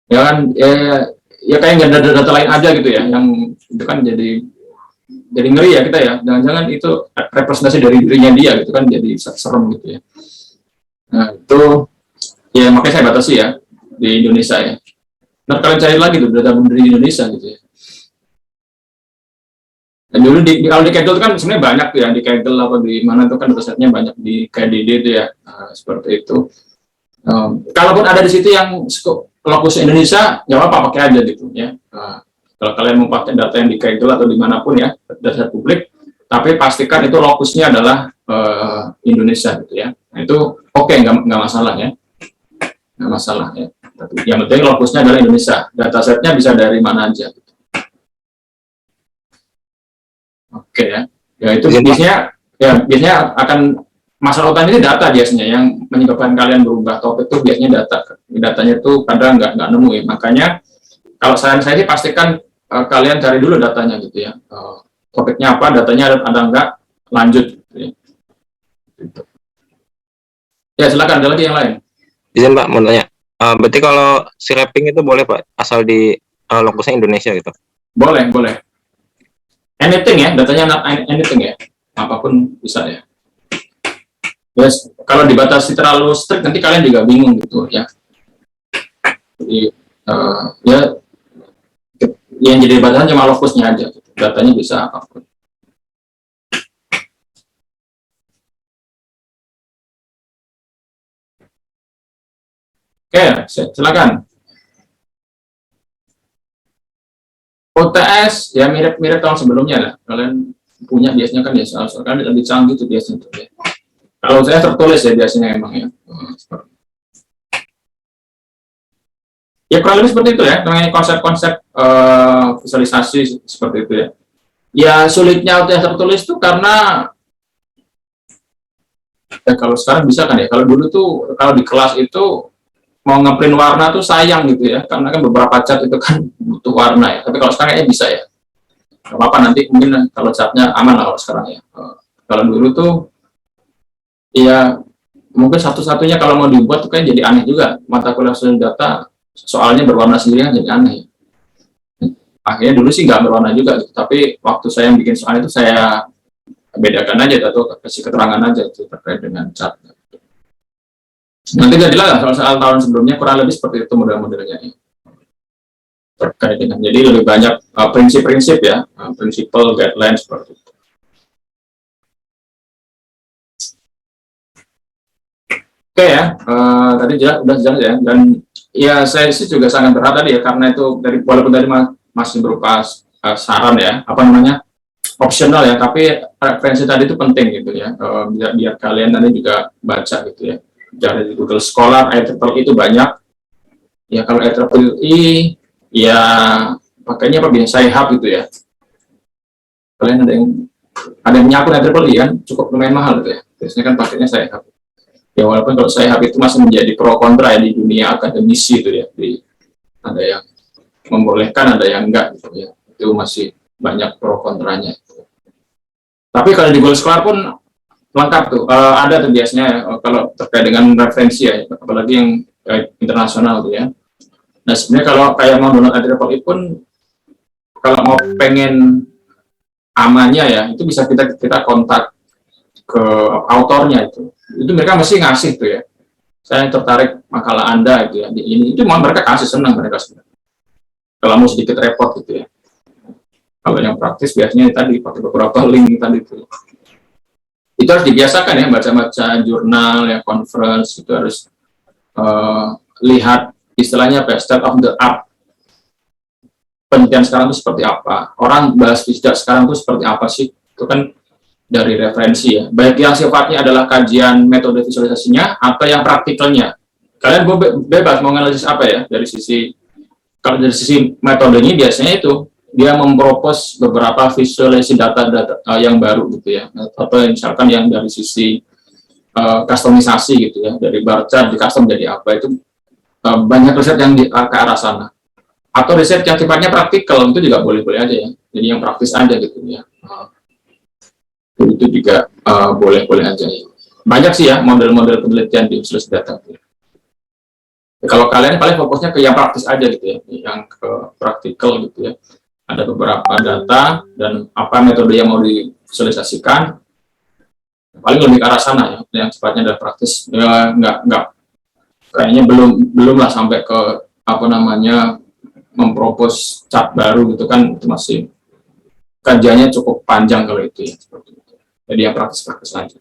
ya kan, ya kayak nggak ada data lain aja gitu ya. Yang itu kan jadi ngeri ya kita ya. Jangan-jangan itu representasi dari dirinya dia gitu kan, jadi serem gitu ya. Nah itu ya makanya saya batasi ya di Indonesia ya. Nah kalian cari lagi tuh data bunuh diri di Indonesia gitu ya. Dan dulu kalau di Kaggle itu kan sebenarnya banyak tuh ya, di Kaggle apa di mana itu kan datasetnya banyak di KDD itu ya, seperti itu. Kalaupun ada di situ yang lokus Indonesia, ya apa pakai aja gitu ya. Kalau kalian mau pakai data yang di Kaggle atau dimanapun ya, data publik, tapi pastikan itu lokusnya adalah Indonesia gitu ya. Nah, itu oke, nggak masalah ya, nggak masalah ya. Tapi yang penting lokusnya adalah Indonesia. Datasetnya bisa dari mana aja. Gitu. Oke ya. Ya itu biasanya akan masalah utama ini data biasanya yang menyebabkan kalian berubah topik itu biasanya data. Datanya itu kadang nggak nemu ya. Makanya kalau saran saya sih pastikan kalian cari dulu datanya gitu ya. Topiknya apa, datanya ada nggak, lanjut. Gitu ya. Gitu. Ya silakan, ada lagi yang lain. Izin Pak, mau tanya. Berarti kalau scraping itu boleh Pak, asal di lokusnya Indonesia gitu? Boleh, boleh. Anything ya, datanya anything ya, apapun bisa ya. Yes, kalau dibatasi terlalu strict nanti kalian juga bingung gitu ya. Jadi ya yang jadi batasan cuma lokusnya aja, gitu. Datanya bisa apapun. Oke, silakan. OTS ya mirip-mirip tahun sebelumnya lah. Kalian punya biasanya kan ya soal kan lebih canggih tuh biasanya tuh ya. Kalau saya tertulis ya biasanya emang ya. Ya kurang lebih seperti itu ya, mengenai konsep-konsep visualisasi seperti itu ya. Ya sulitnya UTS tertulis itu karena ya kalau sekarang bisa kan ya, kalau dulu tuh kalau di kelas itu mau ngeprint warna tuh sayang gitu ya, karena kan beberapa cat itu kan butuh warna ya. Tapi kalau sekarang kayaknya bisa ya. Gak apa-apa, nanti mungkin kalau catnya aman lah kalau sekarang ya. Kalau dulu tuh ya mungkin satu-satunya kalau mau dibuat tuh kan jadi aneh juga, mata kuliah sosial data soalnya berwarna sendiri kan jadi aneh. Akhirnya dulu sih nggak berwarna juga gitu. Tapi waktu saya bikin soal itu saya bedakan aja atau kasih keterangan aja itu terkait dengan cat. Nanti jadilah soal-soal tahun sebelumnya kurang lebih seperti itu model-modelnya ya. Terkait dengan jadi lebih banyak prinsip-prinsip ya, prinsipal guidelines seperti itu. Oke ya, tadi udah jelas ya, dan ya saya sih juga sangat berharap tadi ya, karena itu dari walaupun tadi masih berupa saran ya, apa namanya, opsional ya, tapi referensi tadi itu penting gitu ya, biar kalian nanti juga baca gitu ya. Dari Google Scholar, IEEE itu banyak. Ya kalau IEEE ya pakainya apa biasa Sci-Hub gitu ya. Kalian ada yang punya akun IEEE kan cukup lumayan mahal gitu ya. Biasanya kan pakainya Sci-Hub. Ya walaupun kalau Sci-Hub itu masih menjadi pro kontra ya di dunia akademisi itu ya. Ada yang membolehkan, ada yang enggak gitu ya. Itu masih banyak pro kontranya. Tapi kalau di Google Scholar pun lengkap tuh, ada tuh biasanya kalau terkait dengan referensi ya, apalagi yang internasional tuh ya. Nah sebenarnya kalau kayak mau download IEEE pun kalau mau pengen amannya ya, itu bisa kita kontak ke autornya itu mereka mesti ngasih tuh ya. Saya tertarik makalah Anda gitu ya, itu mereka kasih, senang mereka sebenarnya. Kalau mau sedikit repot gitu ya. Kalau yang praktis biasanya tadi pakai beberapa link tadi tuh. Itu harus dibiasakan ya, baca-baca jurnal ya, conference itu harus lihat istilahnya apa, state of the art penelitian sekarang itu seperti apa, orang bahas fisika sekarang itu seperti apa sih, itu kan dari referensi ya, baik yang sifatnya adalah kajian metode visualisasinya atau yang praktikalnya. Kalian bebas mau analisis apa ya, dari sisi, kalau dari sisi metodenya biasanya itu dia mempropos beberapa visualisasi data-data yang baru gitu ya, atau misalkan yang dari sisi customisasi gitu ya, dari bar chart di custom jadi apa, itu banyak riset yang ke arah sana. Atau riset yang sifatnya praktikal itu juga boleh-boleh aja ya, jadi yang praktis aja gitu ya, itu juga boleh-boleh aja ya. Banyak sih ya model-model penelitian di visualisasi data ya. Kalau kalian paling fokusnya ke yang praktis aja gitu ya, yang ke praktikal gitu ya. Ada beberapa data dan apa metode yang mau divisualisasikan, paling lebih ke arah sana ya, yang sifatnya adalah praktis ya. Nggak kayaknya belum lah sampai ke apa namanya mempropos cat baru gitu kan, itu masih kajiannya cukup panjang kalau itu ya, seperti itu. Jadi yang praktis-praktis aja.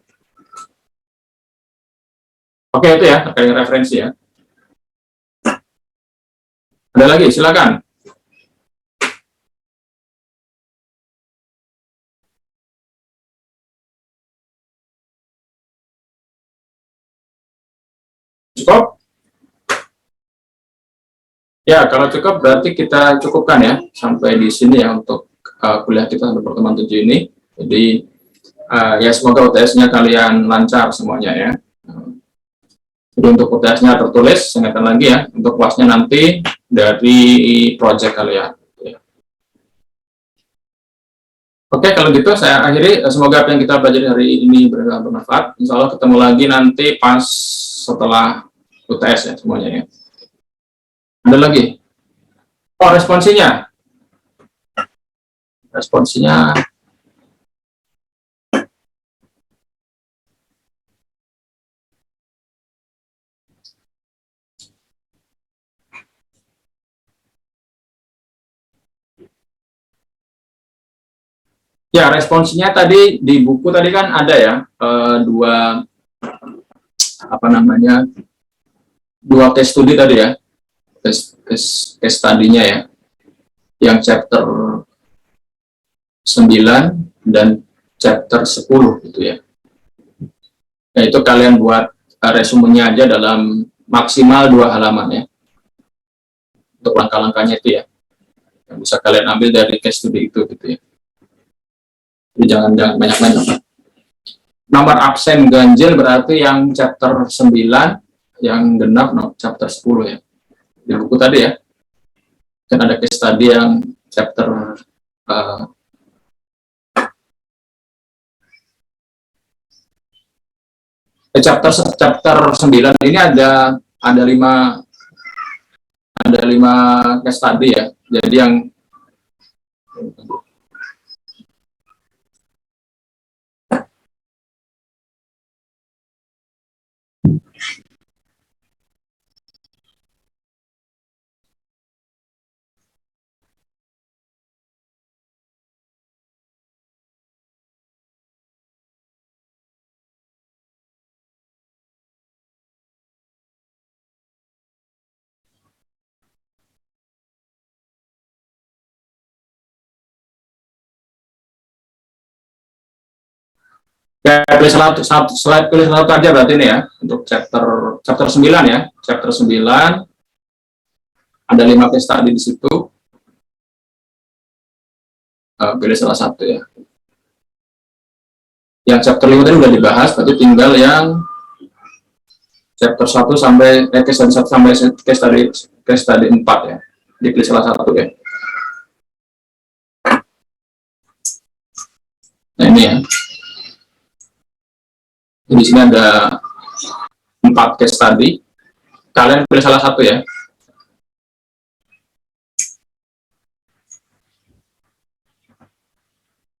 Oke, itu ya terkait referensi ya. Ada lagi, silakan. Cukup? Ya, kalau cukup berarti kita cukupkan ya sampai di sini ya untuk kuliah kita untuk pertemuan 7 ini. Jadi ya semoga UTS-nya kalian lancar semuanya ya. Jadi untuk UTS-nya tertulis, saya ingatkan lagi ya, untuk kelasnya nanti dari project kalian. Ya. Oke, kalau gitu saya akhiri. Semoga apa yang kita belajar hari ini bermanfaat. Insya Allah ketemu lagi nanti pas setelah UTS ya semuanya ya. Ada lagi? Oh, responsinya. Responsinya. Ya, responsinya tadi di buku tadi kan ada ya, dua apa namanya, dua case study tadi ya, case study-nya ya, yang chapter 9 dan chapter 10 gitu ya. Nah, itu kalian buat resumenya aja dalam maksimal 2 halaman ya. untuk langkah-langkahnya itu ya. Yang bisa kalian ambil dari case study itu gitu ya. Jadi jangan banyak-banyak. Nomor absen ganjil berarti yang chapter 9, yang genap chapter 10 ya. Di buku tadi ya. Kan ada case study yang chapter chapter 9 ini ada 5 case study ya. Jadi yang pilih satu slide, pilih satu aja berarti ini ya untuk chapter 9 ya. Chapter 9 ada 5 case study di situ. Pilih salah satu ya. Yang chapter 5 tadi udah dibahas, berarti tinggal yang chapter 1 sampai case study 1 sampai case study 4 ya. Dipilih salah satu ya. Nah ini ya. Di sini ada 4 case study. Kalian pilih salah satu ya.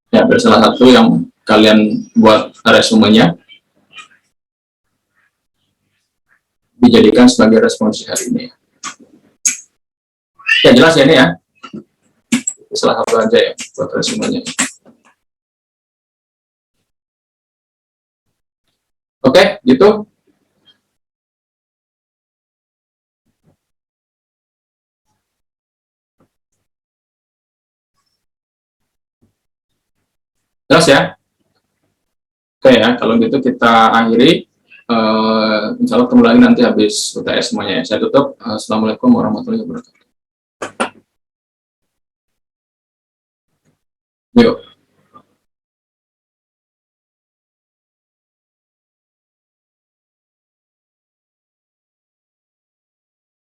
Ya, pilih salah satu yang kalian buat resumenya. Dijadikan sebagai responsif hari ini. Ya jelas ya ini ya. Salah satu aja ya buat resumenya. Oke, gitu. Jelas ya? Oke ya, kalau gitu kita akhiri. Insya Allah ketemu lagi nanti habis UTS semuanya ya. Saya tutup. Assalamualaikum warahmatullahi wabarakatuh. Yuk.